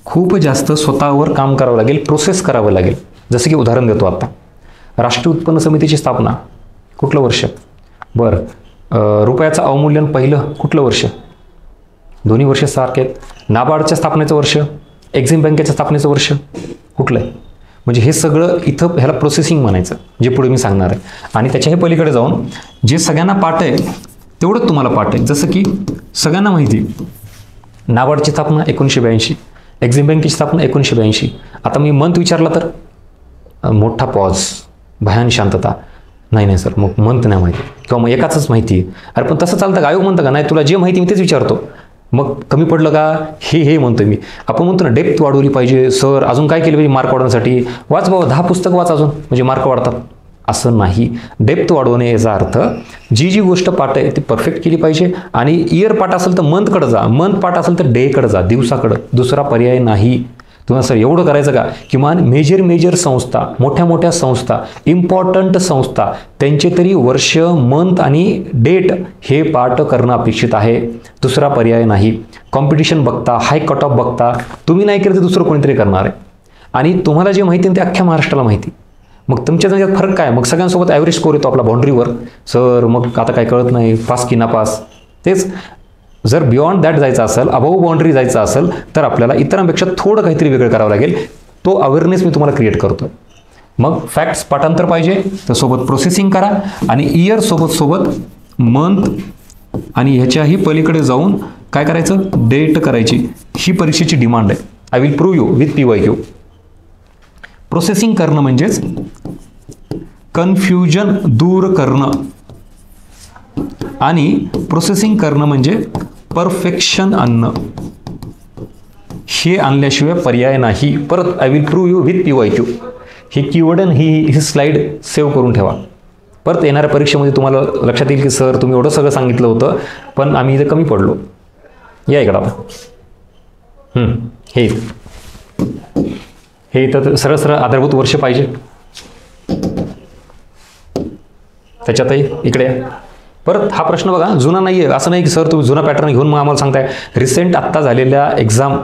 [SPEAKER 1] खूप जास्त स्वतःवर काम करावं लागेल, प्रोसेस करावं लागेल. जसं की उदाहरण देतो आता, राष्ट्रीय उत्पन्न समितीची स्थापना कुठलं वर्ष? बरं, रुपयाचं अवमूल्यन पहिलं कुठलं वर्ष? दोन्ही वर्ष सारखे आहेत. नाबार्डच्या स्थापनेचं वर्ष, एक्झिम बँकेच्या स्थापनेचं वर्ष कुठलं आहे? म्हणजे हे सगळं इथं ह्याला प्रोसेसिंग म्हणायचं, जे पुढे मी सांगणार आहे. आणि त्याच्याही पलीकडे जाऊन जे सगळ्यांना पाठ आहे तेवढंच तुम्हाला पाठ आहे. जसं की सगळ्यांना माहिती नाबार्डची स्थापना 1982, एक्झिम बँकेची स्थापना 1982. आता मी मंथ विचारला तर मोठा पॉज, भयान शांतता. नाही सर, मग मंथ नाही माहिती किंवा मग एकाच माहिती आहे. अरे पण तसं चालतं का? आयोग म्हणतं का नाही तुला जे माहिती मी तेच विचारतो, मग कमी पडलं का? हे म्हणतो मी. आपण म्हणतो ना डेप्थ वाढवली पाहिजे सर, अजून काय केलं पाहिजे मार्क वाढवण्यासाठी? वाच बाबा, 10 पुस्तकं वाच अजून, म्हणजे मार्क वाढतात. असं नाही. डेप्थ वाढवणे याचा अर्थ जी गोष्ट पाठ आहे ती परफेक्ट केली पाहिजे. आणि इयर पाठ असेल तर मंथकडे जा, मंथ पाठ असेल तर डेकडे जा, दिवसाकडं. दुसरा पर्याय नाही. तुम्हाला सर एवढं करायचं का? किमान मेजर संस्था, मोठ्या संस्था, इम्पॉर्टंट संस्था, त्यांचे तरी वर्ष, मंथ आणि डेट हे पाठ करणं अपेक्षित आहे. दुसरा पर्याय नाही. कॉम्पिटिशन बघता, हाय कट ऑफ बघता, तुम्ही नाही केलं तर दुसरं कोणीतरी करणार आहे. आणि तुम्हाला जे माहिती आहे ते अख्ख्या महाराष्ट्राला माहिती. मग तुमच्या त्याच्यात फरक काय? मग सगळ्यांसोबत ॲव्हरेज स्कोर येतो आपला बाउंड्रीवर. सर मग आता काय कळत नाही, पास की नापास. तेच जर बियॉन्ड दॅट जायचं असेल, अबाऊ बाउंड्री जायचं असेल, तर आपल्याला इतरांपेक्षा थोडं काहीतरी वेगळं करावं लागेल. तो अवेअरनेस मी तुम्हाला क्रिएट करतो. मग फॅक्ट्स पाठांतर पाहिजे तर सोबत प्रोसेसिंग करा, आणि इयर सोबत मंथ, आणि ह्याच्याही पलीकडे जाऊन काय करायचं? डेट करायची. ही परीक्षेची डिमांड आहे. I will prove you with PYQ. Processing करणं म्हणजेच कन्फ्युजन दूर करणं, आणि प्रोसेसिंग करणं म्हणजे परफेक्शन आणणं. हे आणल्याशिवाय पर्याय नाही. परत I will prove you with PYQ. हे कीवर्ड आणि ही स्लाईड सेव्ह करून ठेवा. परत येणाऱ्या परीक्षेमध्ये तुम्हाला लक्षात येईल की सर तुम्ही एवढं सगळं सांगितलं होतं पण आम्ही इथे कमी पडलो. या इकडं आता. हे इथं सरळ आधारभूत वर्ष पाहिजे. त्याच्यातही इकडे परत हा प्रश्न बघा, जुना नाही आहे. असं नाही की सर तुम्ही जुना पॅटर्न घेऊन मग आम्हाला सांगताय. रिसेंट आत्ता झालेल्या एक्झाम,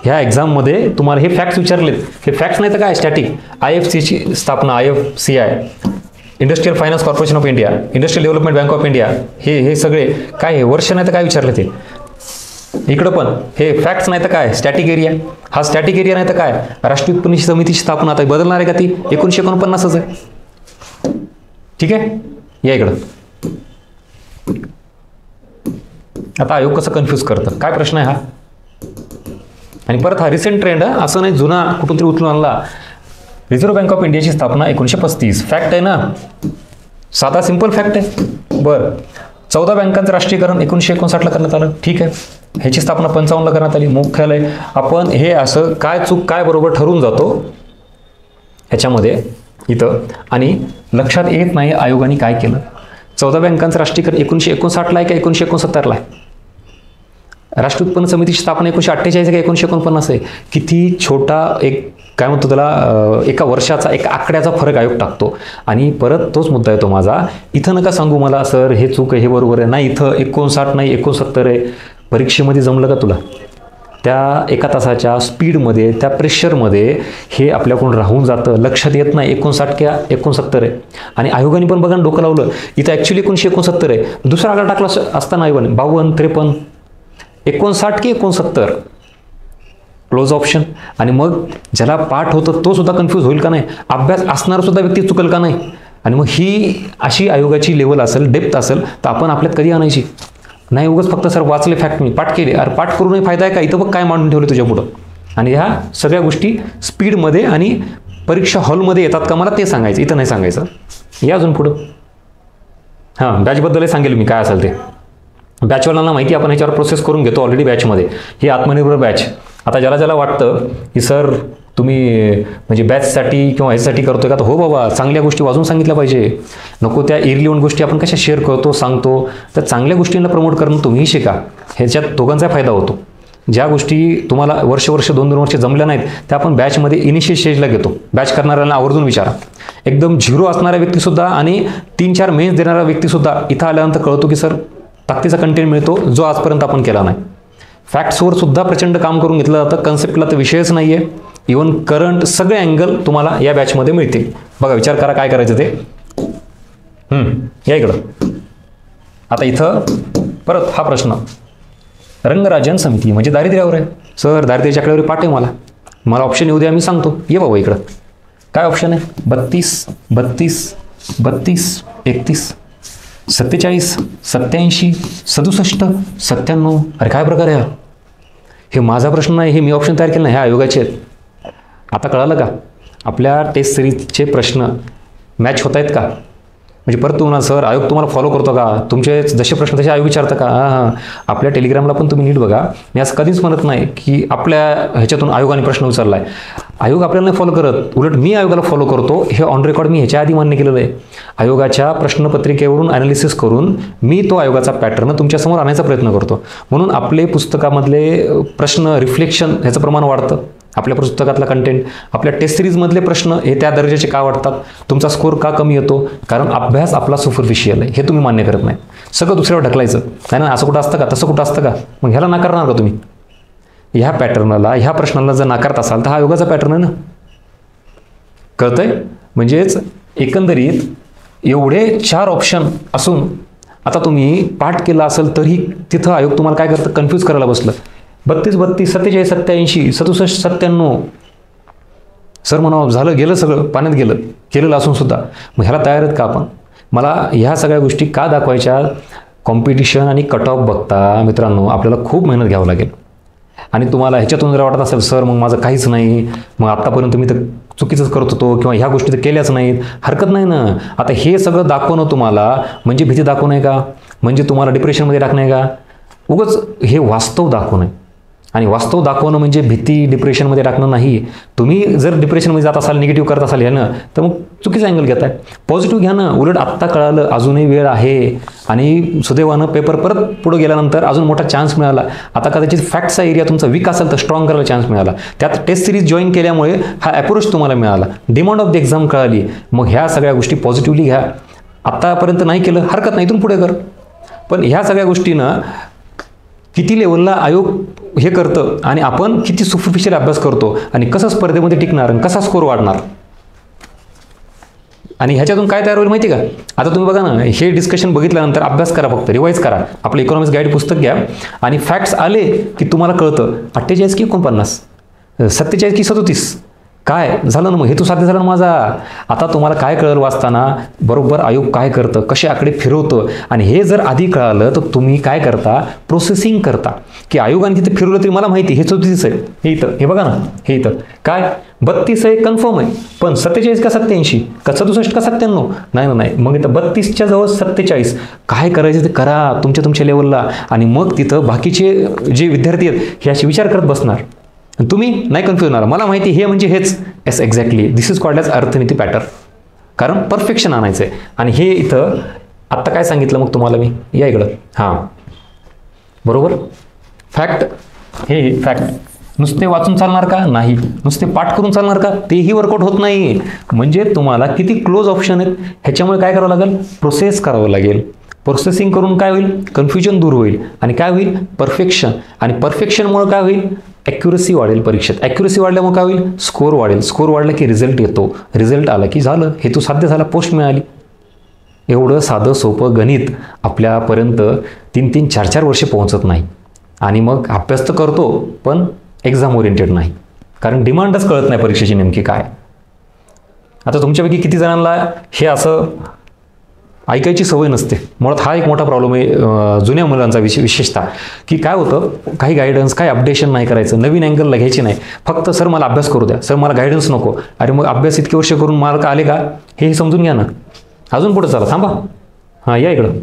[SPEAKER 1] ह्या एक्झाममध्ये तुम्हाला हे फॅक्ट्स विचारलेत. हे फॅक्ट्स नाही तर काय? स्टॅटिक. IFCची स्थापना, IFCI, industrial finance corporation of India, industrial development bank of India, हे सगळे काय आहे? वर्ष नाही तर काय विचारले ते. इकडं पण हे फॅक्ट्स नाही तर काय? Static area. हा स्टॅटिक एरिया नाही तर काय? राष्ट्रीय उत्पन्न समितीची स्थापना आता बदलणार आहे का? ती 1949च आहे. ठीक आहे, या इकडं. आता आयोग कसं कन्फ्यूज करतं, काय प्रश्न आहे हा? आणि परत हा रिसेंट ट्रेंड आहे, असं नाही जुना कुठून तरी उचलून आणला. रिझर्व्ह बँक ऑफ इंडियाची स्थापना 1935. फॅक्ट आहे ना, साधा सिंपल फॅक्ट आहे. बरं, 14 बँकांचं राष्ट्रीयकरण 1959ला करण्यात आलं. ठीक आहे, ह्याची स्थापना 55ला करण्यात आली. मुख्यालय. आपण हे असं काय चूक काय बरोबर ठरवून जातो ह्याच्यामध्ये इथं, आणि लक्षात येत नाही आयोगाने काय केलं. 14 बँकांचं राष्ट्रीयकरण 1959ला आहे का 1969ला आहे? राष्ट्रीय उत्पन्न समितीची स्थापना 1948 आहे का 1949 आहे? किती छोटा एक काय म्हणतो त्याला, एका वर्षाचा, एका आकड्याचा फरक आयोग टाकतो. आणि परत तोच मुद्दा येतो माझा, इथं नका सांगू मला सर हे चूक आहे, हे बरोबर आहे. नाही, इथं 59 नाही 69 आहे. परीक्षेमध्ये जमलं का तुला? त्या एका तासाच्या स्पीडमध्ये, त्या प्रेशरमध्ये हे आपल्याकडून राहून जातं, लक्षात येत नाही 59 किंवा 69 आहे. आणि आयोगाने पण बघा डोकं लावलं, इथं ॲक्च्युली 1969 आहे. दुसरा आकडा टाकला असताना आयोगाने 52, 53, 59 की 69, क्लोज ऑप्शन. आणि मग ज्याला पाठ होतं तो सुद्धा कन्फ्यूज होईल का नाही? अभ्यास असणार सुद्धा व्यक्ती चुकेल का नाही? आणि मग ही अशी आयोगाची लेवल असेल, डेप्थ असेल तर आपण आपल्यात कधी आणायची नाही. उगाच फक्त सर वाचले फॅक्ट मी पाठ केले. अरे पाठ करूनही फायदा आहे का? इथं बघ काय मांडून ठेवले तुझ्या पुढं. आणि ह्या सगळ्या गोष्टी स्पीडमध्ये आणि परीक्षा हॉलमध्ये येतात का मला ते सांगायचं, इथं नाही सांगायचं. या अजून पुढं. हां, बॅचबद्दलही सांगेल मी काय असेल ते. बॅचवाल्यांना माहिती, आपण ह्याच्यावर प्रोसेस करून घेतो ऑलरेडी बॅचमध्ये. ही आत्मनिर्भर बॅच. आता ज्याला वाटतं की सर तुम्ही म्हणजे बॅचसाठी किंवा ह्याच्यासाठी करतोय का, तर हो बाबा, चांगल्या गोष्टी वाजून सांगितल्या पाहिजे. नको त्या इरलिव्हंट गोष्टी आपण कशा शेअर करतो, सांगतो. तर चांगल्या गोष्टींना प्रमोट करणं तुम्हीही शिका. ह्याच्यात दोघांचा फायदा होतो. ज्या गोष्टी तुम्हाला वर्ष 2-2 वर्ष जमल्या नाहीत त्या आपण बॅचमध्ये इनिशियल स्टेजला घेतो. बॅच करणाऱ्यांना आवर्जून विचारा. एकदम झिरो असणाऱ्या व्यक्तीसुद्धा आणि 3-4 मेन्स देणारा व्यक्तीसुद्धा इथं आल्यानंतर कळतो की सर ताकदीचा कंटेंट मिळतो जो आजपर्यंत आपण केला नाही. फॅक्ट्सवर सुद्धा प्रचंड काम करून घेतलं जातं. कन्सेप्टला तर विषयच नाही आहे. इवन करंट सगळे अँगल तुम्हाला या बॅचमध्ये मिळतील. बघा, विचार करा काय करायचं ते. या इकडं. आता इथं परत हा प्रश्न, रंगराजन समिती म्हणजे दारिद्र्यावर आहे. सर दारिद्र्याच्या आकड्यावर पाठ आहे मला ऑप्शन येऊ द्या, मी सांगतो. ये बाबा इकडं. काय ऑप्शन आहे? 32, 32, 32, 31, 47, 87, 67, 97. अरे काय प्रकार आहे हा? हे माझा प्रश्न नाही, हे मी ऑप्शन तयार केलं नाही, हे आयोगाचे आहेत. आता कळालं का आपल्या टेस्ट सिरीजचे प्रश्न मॅच होत आहेत का? म्हणजे परत तुम्हाला सर आयोग तुम्हाला फॉलो करतो का? तुमचे जसे प्रश्न तसे आयोग विचारतं का? हां, आपल्या टेलिग्रामला पण तुम्ही नीट बघा. मी असं कधीच म्हणत नाही की आपल्या ह्याच्यातून आयोगाने प्रश्न विचारला आहे. आयोग आपल्याला नाही फॉलो करत, उलट मी आयोगाला फॉलो करतो. हे ऑन रेकॉर्ड मी ह्याच्या आधी मान्य केलेलं आहे. आयोगाच्या प्रश्नपत्रिकेवरून ॲनालिसिस करून मी तो आयोगाचा पॅटर्न तुमच्यासमोर आणायचा प्रयत्न करतो. म्हणून आपले पुस्तकामधले प्रश्न रिफ्लेक्शन ह्याचं प्रमाण वाढतं. आपल्या पुस्तकातला कंटेंट, आपल्या टेस्ट सिरीजमधले प्रश्न हे त्या दर्जाचे का वाटतात? तुमचा स्कोर का कमी येतो? कारण अभ्यास आपला सुपरफिशियल आहे, हे तुम्ही मान्य करत नाही. सगळं दुसऱ्यावर ढकलायचं. नाही ना, असं कुठं असतं का, तसं कुठं असतं का? मग ह्याला नाकारणार का तुम्ही? ह्या पॅटर्नला, ह्या प्रश्नाला जर नाकारत असाल तर हा योगाचा पॅटर्न आहे ना. कळतंय? म्हणजेच एकंदरीत एवढे 4 ऑप्शन असून आता तुम्ही पाठ केला असेल तरी तिथं आयोग तुम्हाला काय करतं? कन्फ्यूज करायला बसलं. 32, 32, 47, 87, 67, 97. सर म्हणावं झालं, गेलं सगळं, पाण्यात गेलं, केलेलं असून सुद्धा. मग ह्याला तयार आहेत का आपण? मला ह्या सगळ्या गोष्टी का दाखवायच्या? कॉम्पिटिशन आणि कट ऑफ बघता मित्रांनो आपल्याला खूप मेहनत घ्यावं लागेल. आणि तुम्हाला ह्याच्यातून जर वाटत असेल सर मग माझं काहीच नाही, मग आत्तापर्यंत मी तर चुकीचंच करत होतो किंवा ह्या गोष्टी तर केल्याच नाहीत, हरकत नाही ना. आता हे सगळं दाखवणं तुम्हाला म्हणजे भीती दाखवणं आहे का? म्हणजे तुम्हाला डिप्रेशनमध्ये टाकणं आहे का? उगाच हे वास्तव दाखवणं आहे. आणि वास्तव दाखवणं म्हणजे भीती डिप्रेशनमध्ये टाकणं नाही. तुम्ही जर डिप्रेशनमध्ये जात असाल, निगेटिव्ह करत असाल ह्यानं, तर मग चुकीचा अँगल घेताय. पॉझिटिव्ह घ्या ना. उलट आत्ता कळालं, अजूनही वेळ आहे आणि सुदैवानं पेपर परत पुढे गेल्यानंतर अजून मोठा चान्स मिळाला. आता कदाचित फॅक्टचा एरिया तुमचा वीक असेल तर स्ट्रॉंग करायला चान्स मिळाला. त्यात टेस्ट सिरीज जॉईन केल्यामुळे हा अप्रोच तुम्हाला मिळाला. डिमांड ऑफ द एक्झाम कळाली. मग ह्या सगळ्या गोष्टी पॉझिटिव्हली घ्या. आत्तापर्यंत नाही केलं हरकत नाही, इथून पुढे कर. पण ह्या सगळ्या गोष्टीनं किती लेवलला आयोग हे करतं आणि आपण किती सुपरफिशियल अभ्यास करतो आणि कसं स्पर्धेमध्ये टिकणार आणि कसा स्कोर वाढणार. आणि ह्याच्यातून काय तयार होईल माहिती का? आता तुम्ही बघा ना, हे डिस्कशन बघितल्यानंतर अभ्यास करा, फक्त रिवाईज करा. आपलं इकॉनॉमिक्स गाईड पुस्तक घ्या आणि फॅक्ट्स आले की तुम्हाला कळतं 48 की 49, 47 की 37. काय झालं ना, मग हेतू साध्य झाला ना माझा. आता तुम्हाला काय कळलं वाचताना, बरोबर आयोग काय करतं, कसे आकडे फिरवतं. आणि हे जर आधी कळालं तर तुम्ही काय करता? प्रोसेसिंग करता. की आयोगाने तिथे फिरवलं तरी मला माहिती हे 37 आहे, हे इथं, हे बघा ना, हे इथं काय 32 आहे कन्फर्म आहे, पण 47 का 87 का 67 का 97? नाही. मग इथं 32च्या जवळ 47. काय करायचं ते करा तुमच्या लेवलला. आणि मग तिथं बाकीचे जे विद्यार्थी आहेत हे असे विचार करत बसणार. तुम्ही नाही कन्फ्यूज होणार. मला माहिती हे म्हणजे हेच. Yes, exactly, this is called as अर्थनीती पॅटर्न. कारण परफेक्शन आणायचं आहे. आणि हे इथं आत्ता काय सांगितलं मग तुम्हाला मी, या इकडं. हां, बरोबर. फॅक्ट, हे फॅक्ट नुसते वाचून चालणार का? नाही. नुसते पाठ करून चालणार का? तेही वर्कआउट होत नाही. म्हणजे तुम्हाला किती क्लोज ऑप्शन आहेत, ह्याच्यामुळे काय करावं लागेल? प्रोसेस करावं लागेल. प्रोसेसिंग करून काय होईल? कन्फ्युजन दूर होईल. आणि काय होईल? परफेक्शन. आणि परफेक्शनमुळे काय होईल? ॲक्युरसी वाढेल परीक्षेत. ॲक्युरसी वाढल्यामुळे काय होईल? स्कोर वाढेल. स्कोर वाढला की रिझल्ट येतो. रिझल्ट आला की झालं, हेतू साध्य झाला, पोस्ट मिळाली. एवढं साधं सोपं गणित आपल्यापर्यंत 3-3, 4-4 वर्षे पोहोचत नाही. आणि मग अभ्यास तर करतो पण एक्झाम ओरिएंटेड नाही. कारण डिमांडच कळत नाही परीक्षेची नेमकी काय. आता तुमच्यापैकी किती जणांना हे असं ऐकायची सवय नसते. मुळात हा एक मोठा प्रॉब्लेम आहे जुन्या मुलांचा विशेषतः. की काय होतं, काही गायडन्स, काही अपडेशन नाही करायचं, नवीन अँगलला घ्यायची नाही. फक्त सर मला अभ्यास करू द्या, सर मला गायडन्स नको. अरे मग अभ्यास इतके वर्ष करून मार्क आले का हे समजून घ्या ना. अजून पुढे चला, थांबा. हां, या इकडं.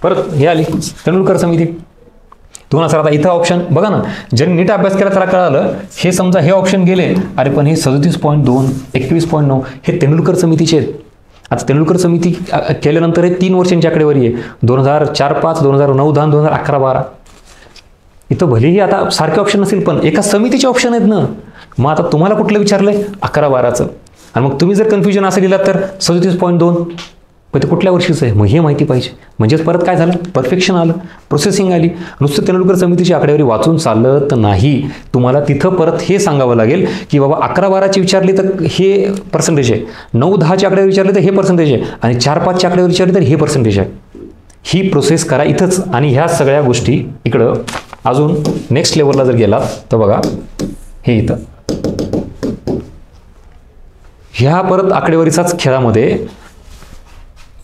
[SPEAKER 1] परत हे आली तेंडुलकर समिती. तुम्हाला सर आता इथं ऑप्शन बघा ना, ज्यांनी नीट अभ्यास केला त्याला कळालं. हे समजा हे ऑप्शन गेले, अरे पण हे 37.2, 21.9 हे तेंडुलकर समितीचे आहेत. आता तेंडुलकर समिती केल्यानंतर हे 3 वर्षांची आकडेवारी आहे. 2004-05, 2009-10, 2011-12. इथं भलेही आता सारखे ऑप्शन नसेल पण एका समितीचे ऑप्शन आहेत ना. मग आता तुम्हाला कुठलं विचारलंय? 11-12चं. आणि मग तुम्ही जर कन्फ्युजन असं लिहिलात तर 37.2 पण ते कुठल्या वर्षीचं आहे मग हे माहिती पाहिजे. म्हणजेच परत काय झालं, परफेक्शन आलं, प्रोसेसिंग आली. नुसतं तेंडुलकर समितीची आकडेवारी वाचून चालत नाही. तुम्हाला तिथं परत हे सांगावं लागेल की बाबा 11-12ची विचारली तर हे पर्सेंटेज आहे, 9-10ची आकडेवारी विचारली तर हे पर्सेंटेज आहे, आणि 4-5ची आकडेवारी विचारली तर हे पर्सेंटेज आहे. ही प्रोसेस करा इथंच. आणि ह्या सगळ्या गोष्टी इकडं अजून नेक्स्ट लेवलला जर गेलात तर बघा हे इथं ह्या परत आकडेवारीचाच खेळामध्ये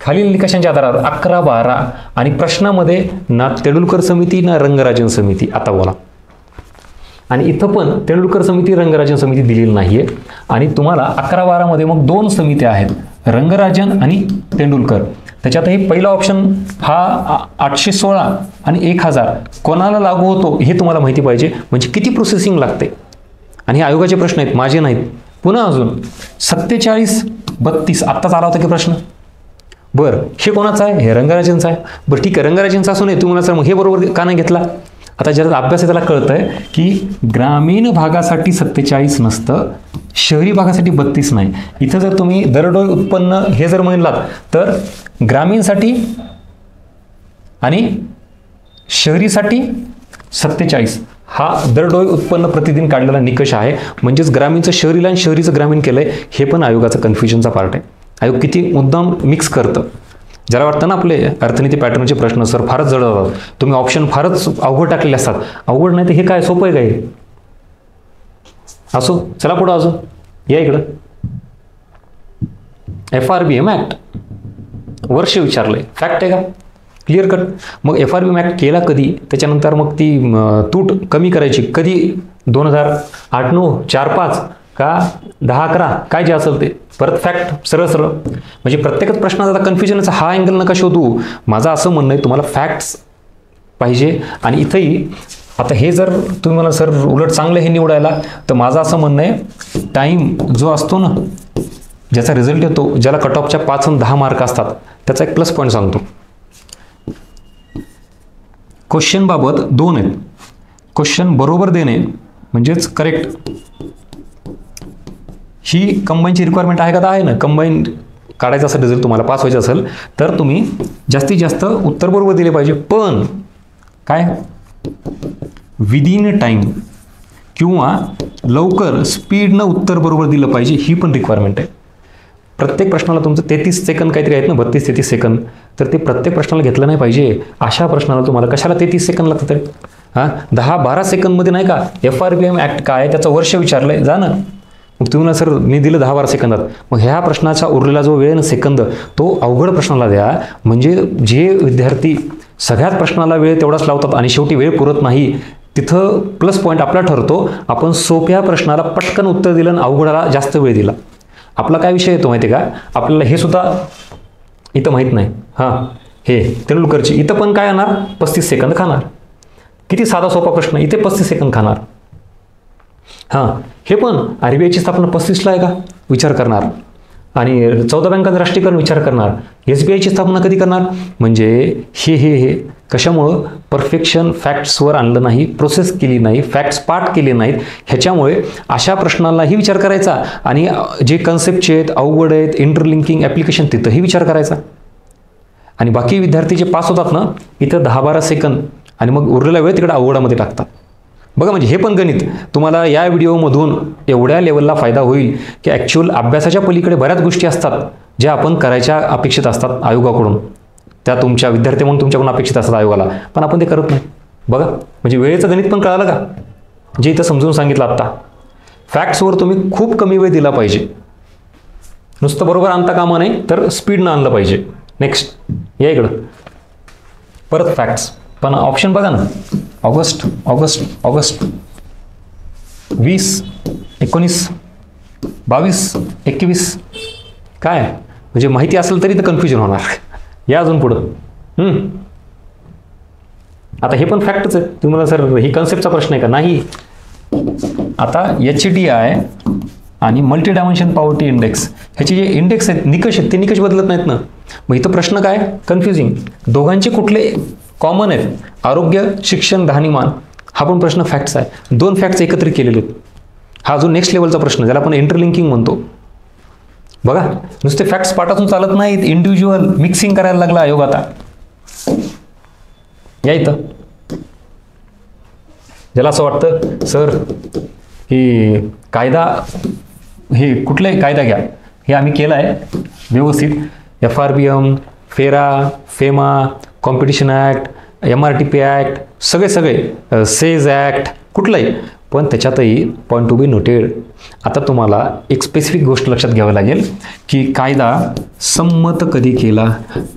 [SPEAKER 1] खालील निकषांच्या आधारावर 11-12 आणि प्रश्नामध्ये ना तेंडुलकर समिती ना रंगराजन समिती. आता बोला. आणि इथं पण तेंडुलकर समिती रंगराजन समिती दिलेली नाहीये. आणि तुम्हाला 11-12 मग 2 समित्या आहेत, रंगराजन आणि तेंडुलकर. त्याच्यातही पहिला ऑप्शन हा 816 आणि 1000 कोणाला लागू होतो हे तुम्हाला माहिती पाहिजे. म्हणजे किती प्रोसेसिंग लागते. आणि हे आयोगाचे प्रश्न आहेत, माझे नाहीत. पुन्हा अजून 47-32 आत्ताच आला होता की प्रश्न. बरं हे कोणाचं आहे, हे रंगराजनचं आहे. बरं ठीक आहे, रंगराजनचं असून तुम्ही मला सर मग हे बरोबर का नाही घेतला. आता ज्याचा अभ्यास आहे त्याला कळतं आहे की ग्रामीण भागासाठी 47 नसतं, शहरी भागासाठी 32 नाही. इथं जर तुम्ही दरडोई उत्पन्न हे जर म्हणलात तर ग्रामीणसाठी आणि शहरीसाठी 47 हा दरडोई उत्पन्न प्रतिदिन काढलेला निकष आहे. म्हणजेच ग्रामीणचं शहरीला आणि शहरीचं ग्रामीण केलंय. हे पण आयोगाचा कन्फ्युजनचा पार्ट आहे. आयोग किती मुद्दाम मिक्स करतं. ज्याला वाटतं ना आपले अर्थनीती पॅटर्नचे प्रश्न सर फारच जड होतात, तुम्ही ऑप्शन फारच अवघड टाकलेले असतात. अवघड नाही तर हे काय सोपं आहे काय. असो चला पुढं अजून या इकडं. FRBM ॲक्ट वर्ष विचारलंय, फॅक्ट आहे का, क्लिअर कट. मग FRBM ॲक्ट केला कधी, त्याच्यानंतर मग ती तूट कमी करायची कधी, 2008-9, 4-5 का 10-11 काय जे असेल ते. परत फॅक्ट सरळ सरळ. म्हणजे प्रत्येकच प्रश्नाचा कन्फ्युजनचा हा अँगल नका शोधू. माझं असं म्हणणं आहे तुम्हाला फॅक्ट्स पाहिजे. आणि इथंही आता हे जर तुम्ही मला सर उलट चांगलं हे निवडायला, तर माझं असं म्हणणं आहे टाईम जो असतो ना ज्याचा रिझल्ट येतो, ज्याला कट ऑफच्या 5 आणि 10 मार्क असतात, त्याचा एक प्लस पॉईंट सांगतो. क्वेश्चन बाबत 2 आहेत. क्वेश्चन बरोबर देणे म्हणजेच करेक्ट, ही कंबाईनची रिक्वायरमेंट आहे का, तर आहे ना. कंबाईन काढायचा असेल रिझल्ट तुम्हाला पास व्हायचं असेल तर तुम्ही जास्तीत जास्त उत्तर बरोबर दिले पाहिजे. पण काय विदिन टाईम किंवा लवकर स्पीडनं उत्तर बरोबर दिलं पाहिजे, ही पण रिक्वायरमेंट आहे. प्रत्येक प्रश्नाला तुमचं 33 सेकंद काहीतरी आहेत ना, 32-33 सेकंद, तर ते प्रत्येक प्रश्नाला घेतलं नाही पाहिजे. अशा प्रश्नाला तुम्हाला कशाला 33 सेकंद लागतं तरी. 10-12 सेकंदमध्ये नाही का FRBM ॲक्ट काय त्याचं वर्ष विचारलंय, जा ना. मग तुम्ही सर मी दिलं 10-12 सेकंदात, मग ह्या प्रश्नाचा उरलेला जो वेळ ना सेकंद तो अवघड प्रश्नाला द्या. म्हणजे जे विद्यार्थी सगळ्यात प्रश्नाला वेळ तेवढाच लावतात आणि शेवटी वेळ पुरत नाही, तिथं प्लस पॉईंट आपला ठरतो. आपण सोप्या प्रश्नाला पटकन उत्तर दिलं आणि अवघडाला जास्त वेळ दिला. आपला काय विषय येतो माहिती आहे का, आपल्याला हे सुद्धा इथं माहीत नाही. हे तेंडुलकरची इथं पण काय येणार 35 सेकंद खाणार. किती साधा सोपा प्रश्न, इथे 35 सेकंद खाणार. हे पण RBIची स्थापना 35ला आहे का विचार करणार. आणि 14 बँकांचं राष्ट्रीयकरण विचार करणार. SBIची स्थापना कधी करणार. म्हणजे हे कशामुळं परफेक्शन फॅक्ट्सवर आणलं नाही, प्रोसेस केली नाही, फॅक्ट्स पाठ केले नाहीत. ह्याच्यामुळे अशा प्रश्नांनाही विचार करायचा आणि जे कन्सेप्टचे आहेत, अवघड आहेत, इंटरलिंकिंग ॲप्लिकेशन तिथंही विचार करायचा. आणि बाकी विद्यार्थी जे पास होतात ना इथं 10-12 सेकंद आणि मग उरलेला वेळ तिकडे अवघडामध्ये टाकतात. बघा म्हणजे हे पण गणित तुम्हाला या व्हिडिओमधून एवढ्या लेवलला फायदा होईल की ॲक्च्युअल अभ्यासाच्या पलीकडे बऱ्याच गोष्टी असतात ज्या आपण करायच्या अपेक्षित असतात आयोगाकडून. त्या तुमच्या विद्यार्थी म्हणून तुमच्याकडून अपेक्षित असतात आयोगाला, पण आपण ते करत नाही. बघा म्हणजे वेळेचं गणित पण कळालं का, जे इथं समजून सांगितलं आत्ता. फॅक्ट्सवर तुम्ही खूप कमी वेळ दिला पाहिजे. नुसतं बरोबर आणता कामा नाही तर स्पीडनं आणलं पाहिजे. नेक्स्ट या इकडं परत फॅक्ट्स. पण ऑप्शन बघा ना, ऑगस्ट 20, 19, 22, 21 काय म्हणजे माहिती असेल तरी तर कन्फ्युजन होणार. या अजून पुढं. आता हे पण फॅक्टच आहे. तुम्हाला सर ही कन्सेप्टचा प्रश्न आहे का, नाही. आता HDI आणि मल्टी डायमेन्शन पॉवर्टी इंडेक्स ह्याचे जे इंडेक्स आहेत, निकष आहेत, ते निकष बदलत नाहीत ना. मग इथं प्रश्न काय कन्फ्युजिंग. दोघांचे कुठले कॉमन आहेत, आरोग्य, शिक्षण, राहणीमान. हा पण प्रश्न फॅक्ट्स आहे. 2 फॅक्ट्स एकत्रित केलेले आहेत. हा अजून नेक्स्ट लेवलचा प्रश्न ज्याला आपण इंटरलिंकिंग म्हणतो. बघा, नुसते फॅक्ट्स पाठातून चालत नाहीत, इंडिव्हिज्युअल मिक्सिंग करायला लागला आयोग आता. या इथं ज्याला असं वाटतं सर की कायदा, हे कुठलाही कायदा घ्या, हे आम्ही केलं आहे व्यवस्थित, FRBM, फेरा, FEMA, competition act, MRTP act, सगळे सेज ॲक्ट, कुठलाही, पण त्याच्यातही पॉईंट टू बी नोटेड. आता तुम्हाला एक स्पेसिफिक गोष्ट लक्षात घ्यावी लागेल की कायदा संमत कधी केला,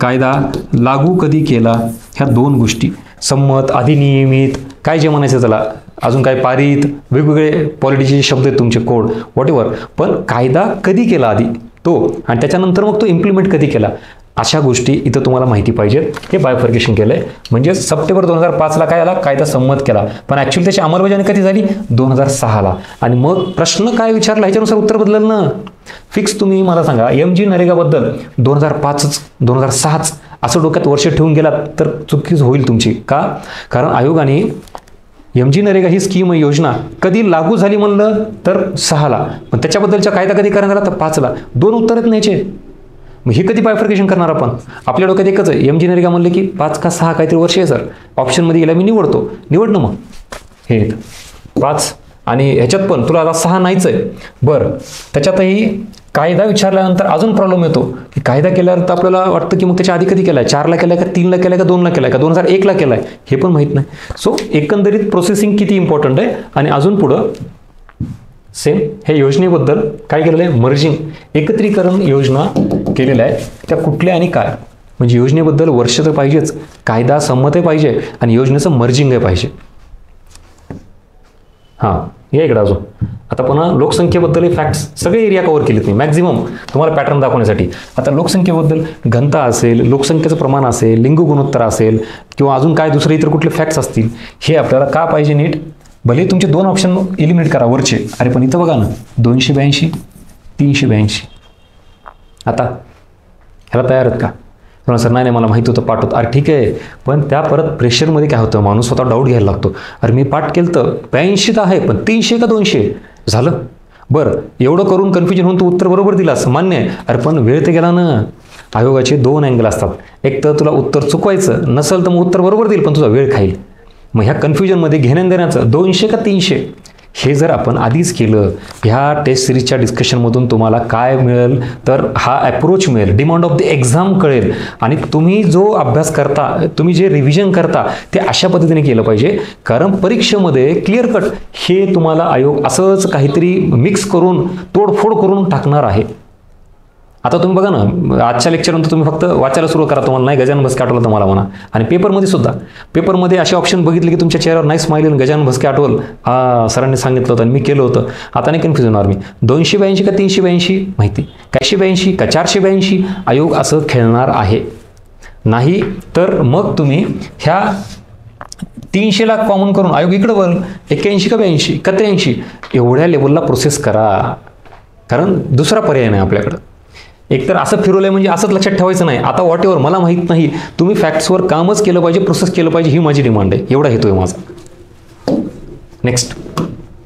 [SPEAKER 1] कायदा लागू कधी केला, ह्या दोन गोष्टी, संमत, अधिनियमित, काय जे म्हणायचं त्याला, अजून काय पारित, वेगवेगळे पॉलिटिचे शब्द आहेत तुमचे, कोड, व्हॉट एव्हर, पण कायदा कधी केला आधी तो, आणि त्याच्यानंतर मग तो इम्प्लिमेंट कधी केला, अशा गोष्टी इथं तुम्हाला माहिती पाहिजेत. हे बायफर्केशन केलं आहे. म्हणजे सप्टेंबर 2005ला काय आला, कायदा संमत केला, पण ॲक्च्युअली त्याची अंमलबजावणी कधी झाली, 2006ला. आणि मग प्रश्न काय विचारला ह्याच्यानुसार उत्तर बदललं ना. फिक्स तुम्ही मला सांगा, MG नरेगाबद्दल 2005च 2006च असं डोक्यात वर्ष ठेवून गेलात तर चुकीच होईल तुमची. का? कारण आयोगाने MG नरेगा ही स्कीम, योजना कधी लागू झाली म्हणलं तर 6ला, पण त्याच्याबद्दलचा कायदा कधी करण्यात आला तर 5ला. दोन उत्तर आहेत न्यायचे. मग हे कधी बायफर्केशन करणार आपण? आपल्या डोक्यात एकच आहे, MG नरेगा म्हणले की 5 का 6 काहीतरी वर्ष आहे सर, ऑप्शनमध्ये गेला मी निवडतो, निवडणं मग हे 5, आणि ह्याच्यात पण तुला आता 6 नाहीच आहे. बरं, त्याच्यातही कायदा विचारल्यानंतर अजून प्रॉब्लेम येतो की कायदा केल्यावर तर आपल्याला वाटतं की मग त्याच्या आधी कधी केला आहे, 4ला केला आहे का, 3ला केला आहे का, 2ला केला आहे का, 2001ला केला आहे, हे पण माहीत नाही. सो एकंदरीत प्रोसेसिंग किती इम्पॉर्टंट आहे. आणि अजून पुढं सेम हे योजनेबद्दल काय केलेलं आहे, मर्जिंग, एकत्रीकरण योजना केलेल्या आहे, त्या कुठल्या आणि काय, म्हणजे योजनेबद्दल वर्ष तर पाहिजेच, कायदा संमतही पाहिजे आणि योजनेचं मर्जिंगही पाहिजे. हां, या इकडं अजून आता पुन्हा लोकसंख्येबद्दल फॅक्ट्स सगळे एरिया कव्हर केलेत मी मॅक्झिमम तुम्हाला पॅटर्न दाखवण्यासाठी. आता लोकसंख्येबद्दल घनता असेल, लोकसंख्येचं प्रमाण असेल, लिंग गुणोत्तर असेल, किंवा अजून काय दुसरे इतर कुठले फॅक्ट्स असतील, हे आपल्याला का पाहिजे नीट. भले तुमचे 2 ऑप्शन एलिमिनेट करा वरचे, अरे पण इथं बघा ना, 282, 382. आता ह्याला तयार आहेत का? सर नाही मला माहिती होतं पाठ होतं. अरे ठीक आहे, पण त्या परत प्रेशरमध्ये काय होतं, माणूस स्वतः डाऊट घ्यायला लागतो. अरे मी पाठ केलं तर 82 तर आहे, पण 300 का 200 झालं. बरं, एवढं करून कन्फ्युजन होऊन तू उत्तर बरोबर दिलास, मान्य आहे. अरे पण वेळ तर गेला ना. आयोगाचे 2 अँगल असतात, एक तर तुला उत्तर चुकवायचं नसेल तर मग उत्तर बरोबर देईल, पण तुझा वेळ खाईल. मग ह्या कन्फ्युजनमध्ये घेण्या देण्याचं 200 का 300 हे जर आपण आधीच केलं, ह्या टेस्ट सिरीजच्या डिस्कशनमधून तुम्हाला काय मिळेल तर हा अप्रोच मिळेल, डिमांड ऑफ द एक्झाम कळेल, आणि तुम्ही जो अभ्यास करता, तुम्ही जे रिव्हिजन करता ते अशा पद्धतीने केलं पाहिजे. कारण परीक्षेमध्ये क्लिअर कट हे तुम्हाला आयोग असंच काहीतरी मिक्स करून तोडफोड करून टाकणार आहे. आता तुम्ही बघा ना, आजच्या लेक्चरनंतर तुम्ही फक्त वाचायला सुरू करा, तुम्हाला नाही गजानन भस्के आठवलं तर मला म्हणा. आणि पेपरमध्ये सुद्धा, पेपरमध्ये असे ऑप्शन बघितले की तुमच्या चेहऱ्यावर नाही स्माईल येईल, गजानन भस्के आठवल, सरांनी सांगितलं होतं आणि मी केलं होतं. आता नाही कन्फ्युज होणार मी, 282 का 382 माहिती, का 182 का 482, आयोग असं खेळणार आहे. नाही तर मग तुम्ही ह्या 300ला कॉमन करून आयोग इकडं वर 81 का 82 का 83 एवढ्या लेवलला प्रोसेस करा, कारण दुसरा पर्याय नाही आपल्याकडं. एकतर असं फिरवलंय म्हणजे असंच लक्षात ठेवायचं नाही. आता व्हॉट एव्हर मला माहीत नाही, तुम्ही फॅक्ट्सवर कामच केलं पाहिजे, प्रोसेस केलं पाहिजे, ही माझी डिमांड आहे. एवढा हेतू आहे माझा. नेक्स्ट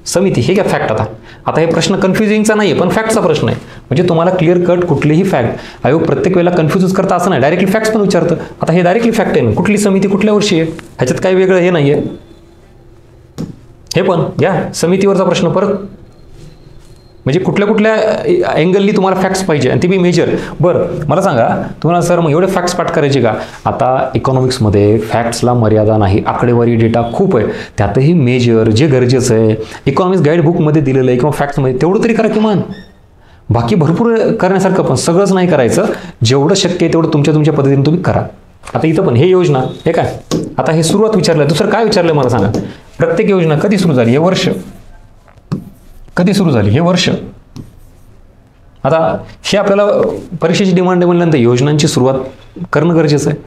[SPEAKER 1] समिती, हे काय फॅक्ट. आता हे प्रश्न कन्फ्युजिंगचा नाही आहे, पण फॅक्टचा प्रश्न आहे. म्हणजे तुम्हाला क्लिअर कट कुठलीही फॅक्ट, आयोग प्रत्येक वेळेला कन्फ्युजच करता असं नाही, डायरेक्टली फॅक्ट्स पण विचारतं. आता हे डायरेक्टली फॅक्ट आहे ना, कुठली समिती कुठल्या वर्षी आहे, ह्याच्यात काही वेगळं हे नाही आहे. हे पण या समितीवरचा प्रश्न परत, म्हणजे कुठल्या कुठल्या अँगलनी तुम्हाला फॅक्ट्स पाहिजे आणि ती बी मेजर. बरं मला सांगा, तुम्हाला सर मग एवढे फॅक्ट्स पाठ करायचे का? आता इकॉनॉमिक्समध्ये फॅक्ट्सला मर्यादा नाही, आकडेवारी डेटा खूप आहे, त्यातही मेजर जे गरजेचं आहे इकॉनॉमिक्स गाईड बुकमध्ये दिलेलं आहे किंवा फॅक्ट्समध्ये तेवढं तरी करा किमान. बाकी भरपूर करण्यासारखं, पण सगळंच नाही करायचं, जेवढं शक्य आहे तेवढं तुमच्या पद्धतीने तुम्ही करा. आता इथं पण हे योजना हे काय, आता हे सुरुवात विचारलं, दुसरं काय विचारलं मला सांगा. प्रत्येक योजना कधी सुरू झाली, हे वर्ष कधी सुरू झाली, हे वर्ष. आता हे आपल्याला परीक्षेची डिमांड आहे म्हणल्यानंतर योजनांची सुरुवात करणं गरजेचं आहे.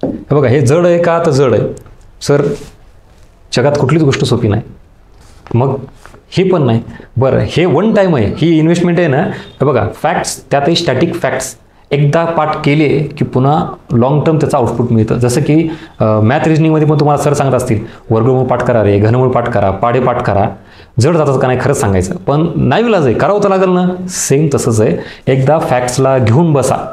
[SPEAKER 1] हे बघा, हे जड आहे का? तर जड आहे सर, जगात कुठलीच गोष्ट सोपी नाही. मग हे पण नाही. बरं, हे वन टाईम आहे, ही इन्व्हेस्टमेंट आहे ना. हे बघा फॅक्ट्स, त्यातही स्टॅटिक फॅक्ट्स, एकदा पाठ केले की पुन्हा लॉंग टर्म त्याचं आउटपुट मिळतं. जसं की मॅथ रिजनिंगमध्ये पण तुम्हाला सर सांगत असतील वर्गमूळ पाठ करा रे, घनमूळ पाठ करा, पाढे पाठ करा. जड जातात का नाही खरंच सांगायचं, पण नाही विलाज आहे, करावं तर लागेल ना. सेम तसंच आहे, एकदा फॅक्ट्सला घेऊन बसा.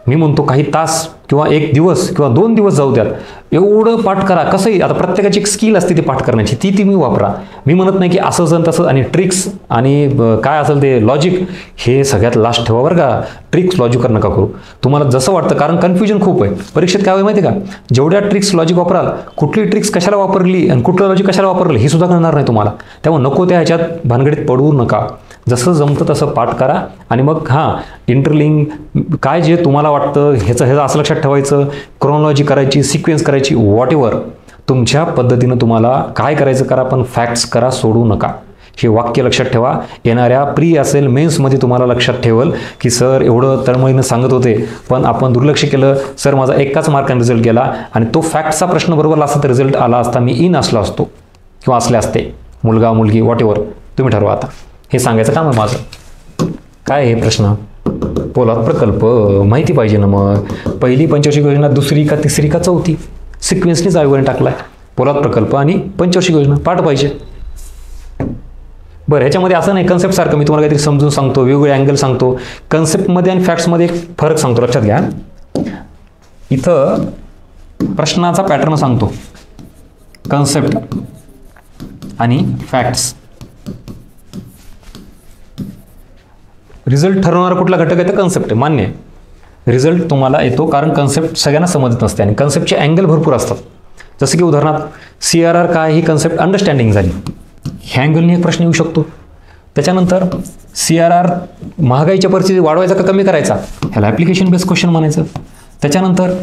[SPEAKER 1] मी म्हणतो काही तास किंवा 1 दिवस किंवा 2 दिवस जाऊ द्यात, एवढं पाठ करा. कसंही आता प्रत्येकाची एक स्किल असते ती पाठ करण्याची, ती तुम्ही वापरा. मी म्हणत नाही की असंच आणि तसंच आणि ट्रिक्स आणि काय असेल ते लॉजिक हे सगळ्यात लास्ट ठेवा बरं का. ट्रिक्स लॉजिकवर नका करू, तुम्हाला जसं वाटतं, कारण कन्फ्युजन खूप आहे परीक्षेत. काय होईल माहिती आहे का, जेवढ्या ट्रिक्स लॉजिक वापराल, कुठली ट्रिक्स कशाला वापरली आणि कुठलं लॉजिक कशाला वापरलं हे सुद्धा कळणार नाही तुम्हाला. त्यामुळे नको त्या ह्याच्यात भानगडीत पडू नका. जसं जमतं तसं पाठ करा आणि मग इंटरलिंक काय जे तुम्हाला वाटतं ह्याचं असं लक्षात ठेवायचं, क्रोनॉलॉजी करायची, सिक्वेन्स करायची, वॉट एव्हर तुमच्या पद्धतीनं तुम्हाला काय करायचं करा, पण फॅक्ट्स करा, सोडू नका. हे वाक्य लक्षात ठेवा. येणाऱ्या प्री असेल मेन्समध्ये तुम्हाला लक्षात ठेवल की सर एवढं तळमळीनं सांगत होते पण आपण दुर्लक्ष केलं, सर माझा 1 मार्काने रिझल्ट गेला आणि तो फॅक्टचा प्रश्न बरोबर असता तर रिझल्ट आला असता, मी इन असलो असतो किंवा असले असते, मुलगा मुलगी वॉट एव्हर तुम्ही ठरवा. आता हे सांगायचं काम आहे माझं. काय हे प्रश्न, पोलाद प्रकल्प माहिती पाहिजे ना. मग पहिली पंचवार्षिक योजना दुसरी का तिसरी का चौथी, सिक्वेन्सनीच आयोगाने टाकलाय. पोलाद प्रकल्प आणि पंचवार्षिक योजना पाठ पाहिजे. बरं, ह्याच्यामध्ये असं नाही कन्सेप्ट सारखं मी तुम्हाला काहीतरी समजून सांगतो, वेगवेगळे अँगल सांगतो. कन्सेप्टमध्ये आणि फॅक्ट्समध्ये एक फरक सांगतो, लक्षात घ्या. इथं प्रश्नाचा पॅटर्न सांगतो, कन्सेप्ट आणि फॅक्ट्स. रिझल्ट ठरवणारा कुठला घटक आहे तर कन्सेप्ट आहे, मान्य आहे. रिझल्ट तुम्हाला येतो कारण कन्सेप्ट सगळ्यांना समजत नसते आणि कन्सेप्टचे अँगल भरपूर असतात. जसं की उदाहरणार्थ CRR काय, ही कन्सेप्ट अंडरस्टँडिंग झाली, ह्या अँगलने एक प्रश्न येऊ शकतो. त्याच्यानंतर CRR महागाईच्या परिस्थिती वाढवायचा का कमी करायचा, ह्याला ॲप्लिकेशन बेस्ड क्वेश्चन म्हणायचं. त्याच्यानंतर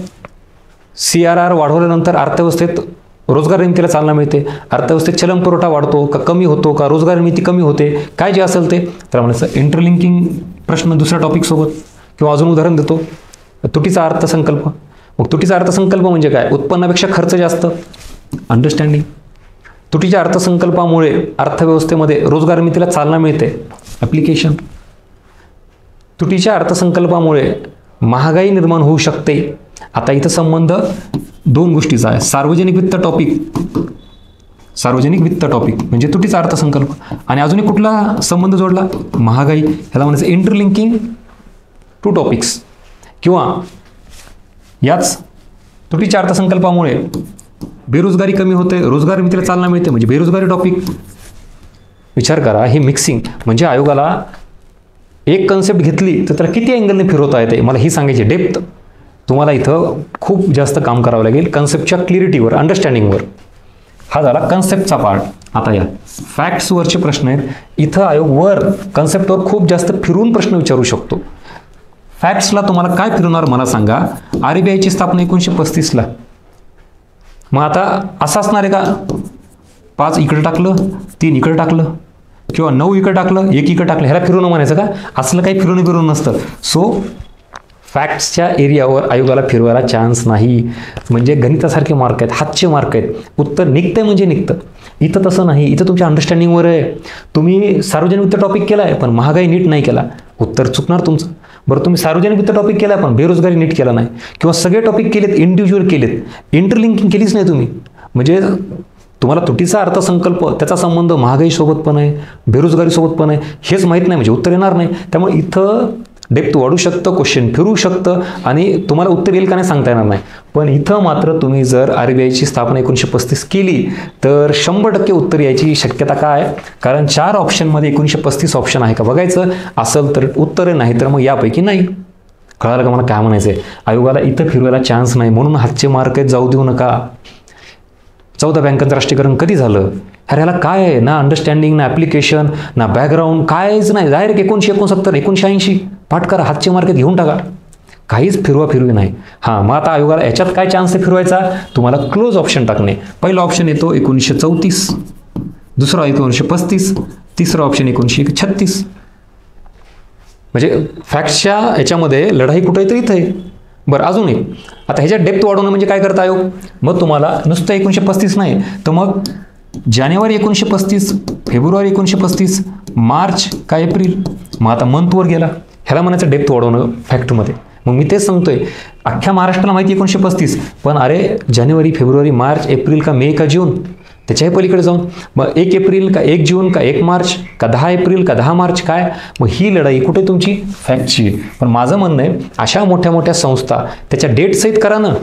[SPEAKER 1] CRR वाढवल्यानंतर अर्थव्यवस्थेत रोजगार निर्मितीला चालना मिळते, अर्थव्यवस्थेत चलन पुरवठा वाढतो का कमी होतो का रोजगार निर्मिती कमी होते, काय जे असेल ते. तर म्हणायचं इंटरलिंकिंग प्रश्न दुसऱ्या टॉपिकसोबत. किंवा अजून उदाहरण देतो, तुटीचा अर्थसंकल्प. मग तुटीचा अर्थसंकल्प म्हणजे काय, उत्पन्नापेक्षा खर्च जास्त, अंडरस्टँडिंग. तुटीच्या अर्थसंकल्पामुळे अर्थव्यवस्थेमध्ये रोजगार निर्मितीला चालना मिळते, ॲप्लिकेशन. तुटीच्या अर्थसंकल्पामुळे महागाई निर्माण होऊ शकते. आता इथं संबंध 2 गोष्टीचा आहे, सार्वजनिक वित्त टॉपिक म्हणजे तुटीचा अर्थसंकल्प आणि अजून एक कुठला संबंध जोडला, महागाई. ह्याला म्हणायचं इंटरलिंकिंग 2 टॉपिक्स. किंवा याच तुटीच्या अर्थसंकल्पामुळे बेरोजगारी कमी होते, रोजगार निर्मितीला चालना मिळते म्हणजे बेरोजगारी टॉपिक. विचार करा, ही मिक्सिंग म्हणजे आयोगाला एक कन्सेप्ट घेतली तर त्याला किती अँगलने फिरवता येते, मला ही सांगायची. डेप्थ तुम्हाला इथं खूप जास्त काम करावं लागेल कन्सेप्टच्या क्लिअरिटीवर, अंडरस्टँडिंगवर. हा झाला कन्सेप्टचा पार्ट. आता या फॅक्ट्सवरचे प्रश्न आहेत. इथं आयोग वर कन्सेप्टवर खूप जास्त फिरून प्रश्न विचारू शकतो. फॅक्ट्सला तुम्हाला काय फिरवणार मला सांगा. RBIची स्थापना 1935ला. मग आता असं असणार आहे का, 5 इकडे टाकलं, 3 इकडे टाकलं किंवा 9 इकडे टाकलं, 1 इकडे टाकलं, ह्याला फिरवणं म्हणायचं का. असलं काही फिरवणं नसतं. सो फॅक्ट्सच्या एरियावर आयोगाला फिरवायला चान्स नाही. म्हणजे गणितासारखे मार्क आहेत, हातचे मार्क आहेत, उत्तर निघतंय म्हणजे निघतं. इथं तसं नाही, इथं तुमच्या अंडरस्टँडिंगवर आहे. तुम्ही सार्वजनिक वित्त टॉपिक केला आहे पण महागाई नीट नाही केला, उत्तर चुकणार तुमचं. बरं, तुम्ही सार्वजनिक वित्त टॉपिक केला पण बेरोजगारी नीट केला नाही, किंवा सगळे टॉपिक केलेत इंडिव्हिज्युअल केलेत, इंटरलिंकिंग केलीच नाही तुम्ही, म्हणजे तुम्हाला तुटीचा अर्थसंकल्प त्याचा संबंध महागाईसोबत पण आहे, बेरोजगारीसोबत पण आहे, हेच माहीत नाही म्हणजे उत्तर येणार नाही. त्यामुळे इथं डेप्थ वाढू शकतं, क्वेश्चन फिरू शकतं आणि तुम्हाला उत्तर येईल का नाही सांगता येणार नाही. पण इथं मात्र तुम्ही जर RBIची स्थापना 1935 केली तर 100% उत्तर यायची शक्यता काय आहे, कारण 4 ऑप्शनमध्ये 1935 ऑप्शन आहे का बघायचं. असेल तर उत्तर नाही तर मग यापैकी नाही. कळालं का मला काय म्हणायचं आहे. आयोगाला इथं फिरवायला चान्स नाही, म्हणून हातचे मार्क आहेत जाऊ देऊ नका. 14 बँकांचं राष्ट्रीयकरण कधी झालं, ह्याला काय आहे ना, अंडरस्टँडिंग ना, ॲप्लिकेशन ना, बॅकग्राऊंड काहीच नाही. डायरेक्ट 1969, 1980 पाठ करा, हातचे मार्क घेऊन टाका, काहीच फिरवी नाही. हां, मग आता आयोगाला याच्यात काय चान्स आहे फिरवायचा, तुम्हाला क्लोज ऑप्शन टाकणे. पहिला ऑप्शन येतो 1934, दुसरा 1935, तिसरा ऑप्शन 1936. म्हणजे फॅक्ट्सच्या याच्यामध्ये लढाई कुठे तर इथं आहे. बरं, अजून एक, आता ह्याच्यात डेप्थ वाढवणं म्हणजे काय करता आयोग, मग तुम्हाला नुसतं 1935 नाही तर मग जानेवारी 1935, फेब्रुवारी 1935, मार्च का एप्रिल, मग आता मंथवर गेला, ह्याला म्हणायचं डेप्थ वाढवणं फॅक्टमध्ये. मग मी तेच सांगतोय, अख्ख्या महाराष्ट्राला माहिती 1935, पण अरे जानेवारी, फेब्रुवारी, मार्च, एप्रिल का मे का जून, त्याच्याही पलीकडे जाऊन मग 1 एप्रिल का 1 जून का 1 मार्च का 10 एप्रिल का 10 मार्च काय, मग ही लढाई कुठे तुमची फॅक्टची. पण माझं म्हणणं आहे, अशा मोठ्या मोठ्या संस्था त्याच्या डेट सहित करा ना.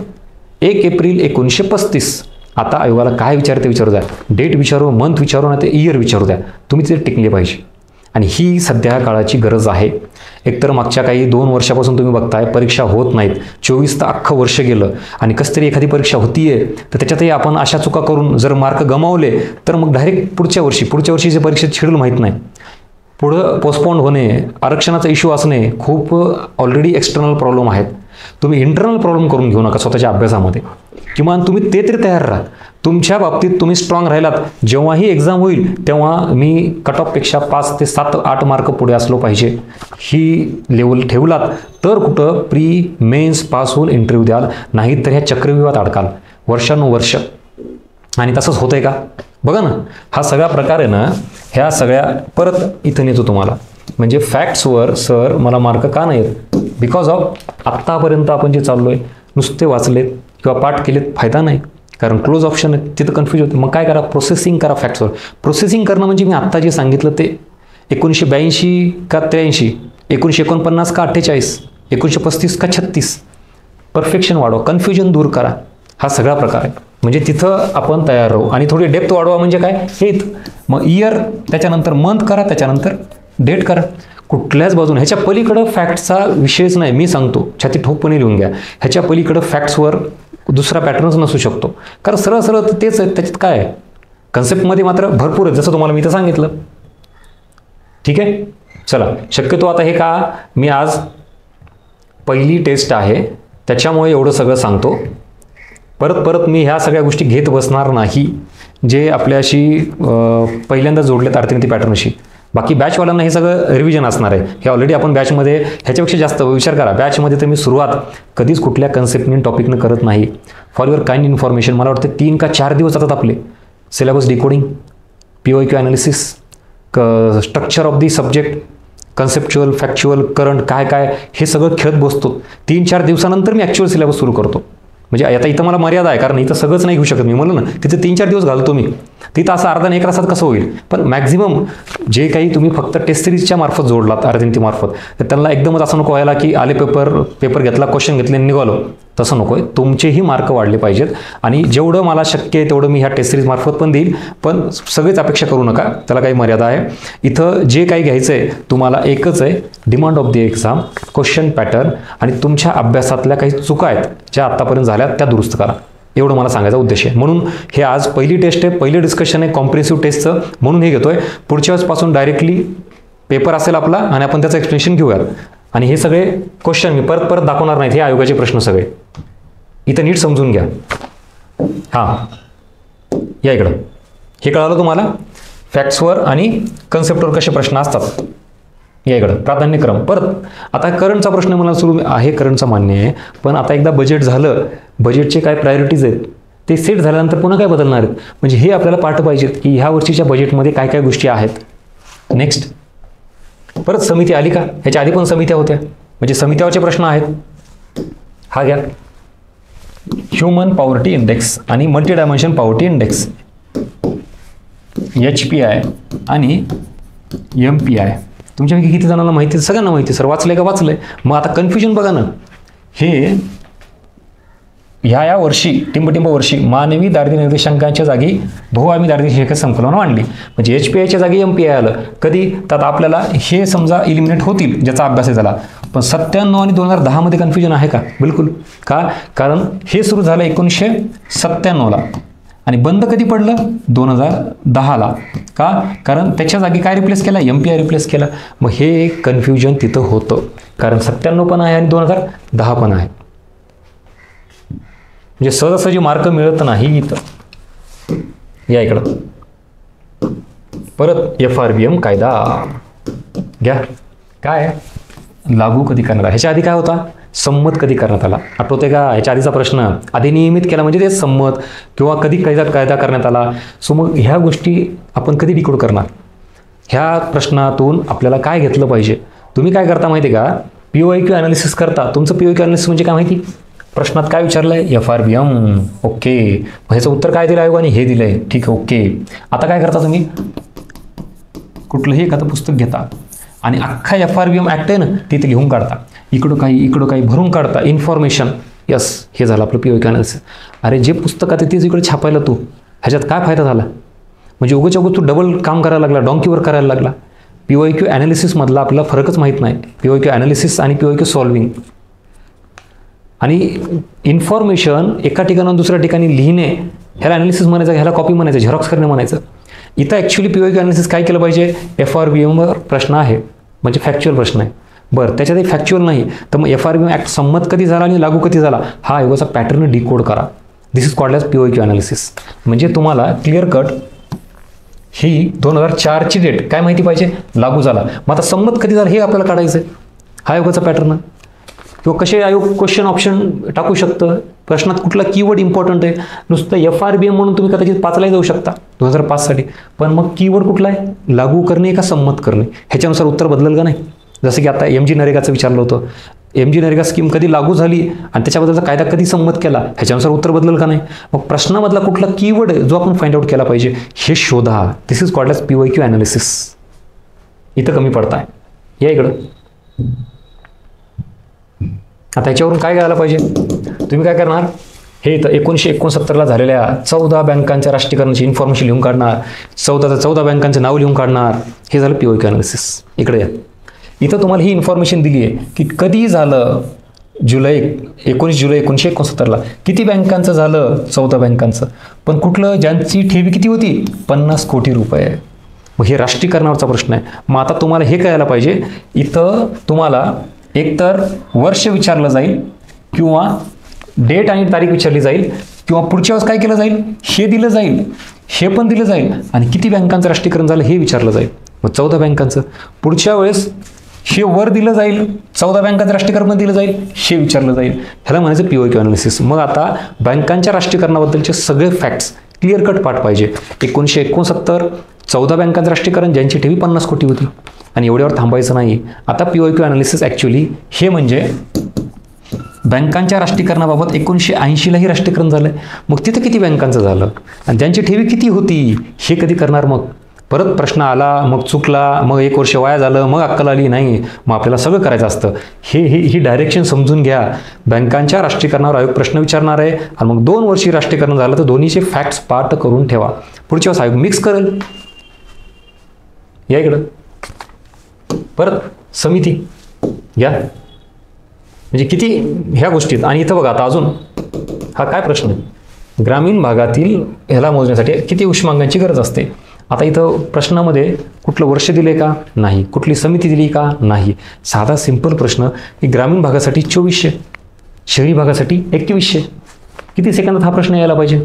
[SPEAKER 1] 1 एप्रिल 1935. आता आयोगाला काय विचारते विचारू द्या, डेट विचारू, मंथ विचारू, ना ते इयर विचारू द्या, तुम्ही ते टिकले पाहिजे. आणि ही सध्या काळाची गरज आहे. एकतर मागच्या काही 2 वर्षापासून तुम्ही बघताय परीक्षा होत नाहीत. 24 तर अख्खं वर्ष गेलं आणि कसं तरी एखादी परीक्षा होतीये तर त्याच्यातही आपण अशा चुका करून जर मार्क गमावले तर मग डायरेक्ट पुढच्या वर्षीचे परीक्षेत शेड्यूल माहीत नाही, पुढं पोस्टपोन होणे, आरक्षणाचा इश्यू असणे, खूप ऑलरेडी एक्सटर्नल प्रॉब्लेम आहेत. तुम्ही इंटरनल प्रॉब्लेम करून घेऊ नका स्वतःच्या अभ्यासामध्ये. किमान तुम्ही ते तरी तयार राहा. तुमच्या बाबतीत तुम्ही स्ट्रॉंग राहिलात, जेव्हाही एक्झाम होईल तेव्हा मी कट ऑफपेक्षा 5 ते 7, 8 मार्क पुढे असलो पाहिजे, ही लेवल ठेवलात तर कुठं प्री मेन्स पास होऊन इंटरव्ह्यू द्याल, नाहीतर ह्या चक्रव्यूहात अडकाल वर्षानुवर्ष. आणि तसंच होतंय का बघा ना. हा सगळा प्रकार आहे ना, ह्या सगळ्या परत इथं नेतो तुम्हाला. म्हणजे फॅक्ट्सवर सर मला मार्क का नाही येत, बिकॉज ऑफ आत्तापर्यंत आपण जे चाललोय नुसते वाचलेत किंवा पाठ केलेत, फायदा नाही. कारण क्लोज ऑप्शन आहे तिथं कन्फ्यूज होते. मग काय करा, प्रोसेसिंग करा फॅक्ट्सवर. प्रोसेसिंग करणं म्हणजे मी आत्ता जे सांगितलं ते 1982 का 83, 1949 का 48, 1935 का 36, परफेक्शन वाढवा, कन्फ्युजन दूर करा, हा सगळा प्रकार आहे. म्हणजे तिथं आपण तयार राहू. आणि थोडी डेप्थ वाढवा म्हणजे काय, हे मग इयर, त्याच्यानंतर मंथ करा, त्याच्यानंतर डेट करा. कुठल्याच बाजून ह्याच्या पलीकडं फॅक्ट्सचा विषयच नाही. मी सांगतो, छाती ठोकपणे लिहून घ्या, ह्याच्या पलीकडं फॅक्ट्सवर दुसरा पॅटर्नच नसू शकतो. कारण सरळ सरळ तेच आहे, त्याच्यात काय आहे, कन्सेप्टमध्ये मात्र भरपूर आहे, जसं तुम्हाला मी तर सांगितलं. ठीक आहे, चला. शक्यतो आता हे का मी आज पहिली टेस्ट आहे त्याच्यामुळे एवढं सगळं सांगतो. परत मी ह्या सगळ्या गोष्टी घेत बसणार नाही जे आपल्याशी पहिल्यांदा जोडलेत अर्थनीती पॅटर्नशी. बाकी बॅचवाल्यांना हे सगळं रिव्हिजन असणार आहे. हे ऑलरेडी आपण बॅचमध्ये ह्याच्यापेक्षा जास्त विचार करा. बॅचमध्ये तर मी सुरुवात कधीच कुठल्या कन्सेप्टने टॉपिकनं करत नाही. फॉर युअर काइंड इन्फॉर्मेशन, मला वाटतं 3 का 4 दिवस जातात आपले. Syllabus decoding, POQ analysis, structure of the subject, conceptual, factual, current, काय हे सगळं खेळत बसतो. 3-4 दिवसानंतर मी ॲक्च्युअल सिलेबस सुरू करतो. म्हणजे आता इथं मला मर्यादा आहे, कारण इथं सगळंच नाही घेऊ शकत मी. म्हणलं ना, तिथे 3-4 दिवस घालतो मी. तिथं असं अर्धा 1 तासात कसं होईल. पण मॅक्झिमम जे काही तुम्ही फक्त टेस्ट सिरीजच्या मार्फत जोडलात अर्थनीतीमार्फत, तर त्यांना एकदमच असं नको व्हायला की आले पेपर घेतला, क्वेश्चन घेतले आणि निघालो. तसं नको आहे. तुमचेही मार्क वाढले पाहिजेत. आणि जेवढं मला शक्य आहे तेवढं मी ह्या टेस्ट सिरीज मार्फत पण देईल. पण सगळेच अपेक्षा करू नका, त्याला काही मर्यादा आहे. इथं जे काही घ्यायचं आहे तुम्हाला एकच आहे, demand of the exam, question pattern आणि तुमच्या अभ्यासातल्या काही चुका आहेत ज्या आत्तापर्यंत झाल्या त्या दुरुस्त करा. एवढं मला सांगायचा उद्देश आहे. म्हणून हे आज पहिली टेस्ट आहे, पहिलं डिस्कशन आहे कॉम्प्रिहेन्सिव्ह टेस्टचं, म्हणून हे घेतोय. पुढच्या वेळेसपासून डायरेक्टली पेपर असेल आपला आणि आपण त्याचं एक्सप्लेनेशन घेऊयात. आणि हे सगळे क्वेश्चन मी परत दाखवणार नाहीत, हे आयोगाचे प्रश्न सगळे इथं नीट समजून घ्या. हां, या इकडं. हे कळालं तुम्हाला, फॅक्ट्सवर आणि कन्सेप्टवर कसे प्रश्न असतात. या इकडं प्राधान्यक्रम. परत आता करंटचा प्रश्न मला सुरू आहे, करंटचा मान्य आहे. पण आता एकदा बजेट झालं, बजेटचे काय प्रायोरिटीज आहेत ते सेट झाल्यानंतर पुन्हा काय बदलणार आहेत, म्हणजे हे आपल्याला पाठ पाहिजेत की ह्या वर्षीच्या बजेटमध्ये काय काय गोष्टी आहेत. नेक्स्ट, परत समिती आली का, ह्याच्या आधी पण समित्या होत्या, म्हणजे समित्यावरचे प्रश्न आहेत. हा घ्या, ह्युमन पॉवर्टी इंडेक्स आणि multi dimension poverty index, HPI आणि MPI. तुमच्यापैकी किती जणांना माहिती, सगळ्यांना माहिती. सर वाचलंय का, वाचलंय. मग आता कन्फ्युजन बघा ना, हे ह्या वर्षी टिंबटिंब वर्षी मानवी दारिद्र्य निर्देशांकांच्या जागी बहुआयामी दारिद्र्य निर्देशांक संकलन मांडली, म्हणजे HPIच्या जागी MPI आलं. कधी तर आपल्याला हे समजा इलिमिनेट होतील ज्याचा अभ्यास आहे त्याला. पण 97 आणि 2010 मध्ये कन्फ्युजन आहे का, बिलकुल. का, कारण हे सुरू झालं 1997ला आणि बंद कधी पडलं 2010ला. का, कारण त्याच्या जागी काय रिप्लेस केला, MPI रिप्लेस केला. मग हे एक कन्फ्युजन तिथं होतं, कारण 97 पण आहे आणि 2010 पण आहे. म्हणजे सहजासहजी मार्क मिळत नाही इथं. या इकडं परत FRBM कायदा घ्या. काय लागू कधी करण्यात आला, ह्याच्या आधी काय होता, संमत कधी करण्यात आला, आठवते का. ह्याच्या आधीचा प्रश्न अधिनियमित केला म्हणजे ते संमत, किंवा कधी कायदा करण्यात आला. सो मग ह्या गोष्टी आपण कधी डिकोड करणार. ह्या प्रश्नातून आपल्याला काय घेतलं पाहिजे. तुम्ही काय करता माहिती आहे का, POIQ ॲनालिसिस करता. तुमचं POIQ ॲनालिसिस म्हणजे काय माहिती? प्रश्नात काय विचारलं आहे? FRBM. ओके, ह्याचं उत्तर काय दिलं आयोगाने? हे दिलं आहे. ठीक आहे, ओके. आता काय करता तुम्ही? कुठलंही एखादं पुस्तक घेता आणि अख्खा FRBM ॲक्ट आहे ना तिथे लिहून काढता. इकडं काही भरून काढता इन्फॉर्मेशन. यस, हे झालं आपलं POIQ ॲनालिसिस. अरे जे पुस्तकात आहे तेच इकडे छापायला तू, ह्याच्यात काय फायदा झाला? म्हणजे उगाच तू डबल काम करायला लागला, डॉंकीवर करायला लागला. POIQ ॲनालिसिसमधला आपल्याला फरकच माहीत नाही. POIQ ॲनालिसिस आणि POIQ सॉल्विंग. आणि इन्फॉर्मेशन एका ठिकाणाहून दुसऱ्या ठिकाणी लिहिणे ह्याला ॲनालिसिस म्हणायचं, ह्याला कॉपी म्हणायचं, झेरॉक्स करणे म्हणायचं. इथं ॲक्च्युली POIQ ॲनालिसिस काय केलं पाहिजे? FRBMवर प्रश्न आहे म्हणजे फॅक्च्युअल प्रश्न आहे. बरं, त्याच्यातही फॅक्च्युअल नाही तर मग FRBM ॲक्ट संमत कधी झाला आणि लागू कधी झाला हा आयोगाचा पॅटर्न डिकोड करा. This is called as POIQ analysis. म्हणजे तुम्हाला क्लिअर कट ही 2004ची डेट काय माहिती पाहिजे? लागू झाला. मग आता संमत कधी झाला हे आपल्याला काढायचं आहे. हा आयोगाचा पॅटर्न. किंवा कसे आयोग क्वेश्चन ऑप्शन टाकू शकतं, प्रश्नात कुठला कीवर्ड इम्पॉर्टंट आहे. नुसतं FRBM म्हणून तुम्ही कदाचित 5ला जाऊ शकता 2005साठी, पण मग कीवर्ड कुठला आहे? लागू करणे का संमत करणे, ह्याच्यानुसार उत्तर बदलेल का नाही? जसं की आता MG नरेगाचं विचारलं होतं. MG नरेगा स्कीम कधी लागू झाली आणि त्याच्याबद्दलचा कायदा कधी संमत केला, ह्याच्यानुसार उत्तर बदलेल का नाही? मग प्रश्नामधला कुठला कीवर्ड आहे जो आपण फाइंड आउट केला पाहिजे हे शोधा. This is called as POIQ analysis. इथं कमी पडताय. या इकडं. आता याच्यावरून काय करायला पाहिजे? तुम्ही काय करणार? हे तर 1969ला झालेल्या 14 बँकांच्या राष्ट्रीयकरणाची इन्फॉर्मेशन लिहून काढणार. 14 बँकांचं नाव लिहून काढणार. हे झालं POIQ ॲनालिसिस. इकडे या. इथं तुम्हाला ही इन्फॉर्मेशन दिली आहे की कधी झालं 19 जुलै 1969ला किती बँकांचं झालं? 14 बँकांचं. पण कुठलं? ज्यांची ठेवी किती होती? 50 कोटी रुपये. मग हे राष्ट्रीयकरणावरचा प्रश्न आहे. मग आता तुम्हाला हे कळायला पाहिजे, इथं तुम्हाला एकतर वर्ष विचारलं जाईल किंवा डेट आणि तारीख विचारली जाईल किंवा पुढच्या वेळेस काय केलं जाईल हे दिलं जाईल, हे पण दिलं जाईल आणि किती बँकांचं राष्ट्रीयकरण झालं हे विचारलं जाईल. मग 14 बँकांचं. पुढच्या वेळेस हे वर दिलं जाईल, 14 बँकांचं राष्ट्रीयकरण दिलं जाईल, हे विचारलं जाईल. ह्याला म्हणायचं POIQ ॲनालिसिस. मग आता बँकांच्या राष्ट्रीयकरणाबद्दलचे सगळे फॅक्ट्स क्लिअर कट पाठ पाहिजे. 1969 14 बँकांचं राष्ट्रीयकरण ज्यांची ठेवी 50 कोटी होती आणि एवढ्यावर थांबायचं नाही. आता POIQ ॲनालिसिस ॲक्च्युली हे म्हणजे बँकांच्या राष्ट्रीयकरणाबाबत 1980लाही राष्ट्रीयकरण झालं आहे. मग तिथं किती बँकांचं झालं आणि त्यांची ठेवी किती होती हे कधी करणार? मग परत प्रश्न आला, मग चुकला, मग 1 वर्ष वाया झालं, मग अक्कल आली नाही, मग आपल्याला सगळं करायचं असतं. ही डायरेक्शन समजून घ्या. बँकांच्या राष्ट्रीयकरणावर आयोग प्रश्न विचारणार आहे आणि मग 2 वर्षी राष्ट्रीयकरण झालं तर दोन्हीचे फॅक्ट्स पाठ करून ठेवा. पुढच्या वेळेस आयोग मिक्स करेल. या इकडं. परत समिती या. म्हणजे किती ह्या गोष्टीत. आणि इथं बघा आता अजून हा काय प्रश्न आहे? ग्रामीण भागातील ह्याला मोजण्यासाठी किती उष्मांकांची गरज असते. आता इथं प्रश्नामध्ये कुठलं वर्ष दिले का? नाही. कुठली समिती दिली का? नाही. साधा सिंपल प्रश्न की ग्रामीण भागासाठी 2400, शहरी भागासाठी 2100. किती सेकंदात हा प्रश्न यायला पाहिजे?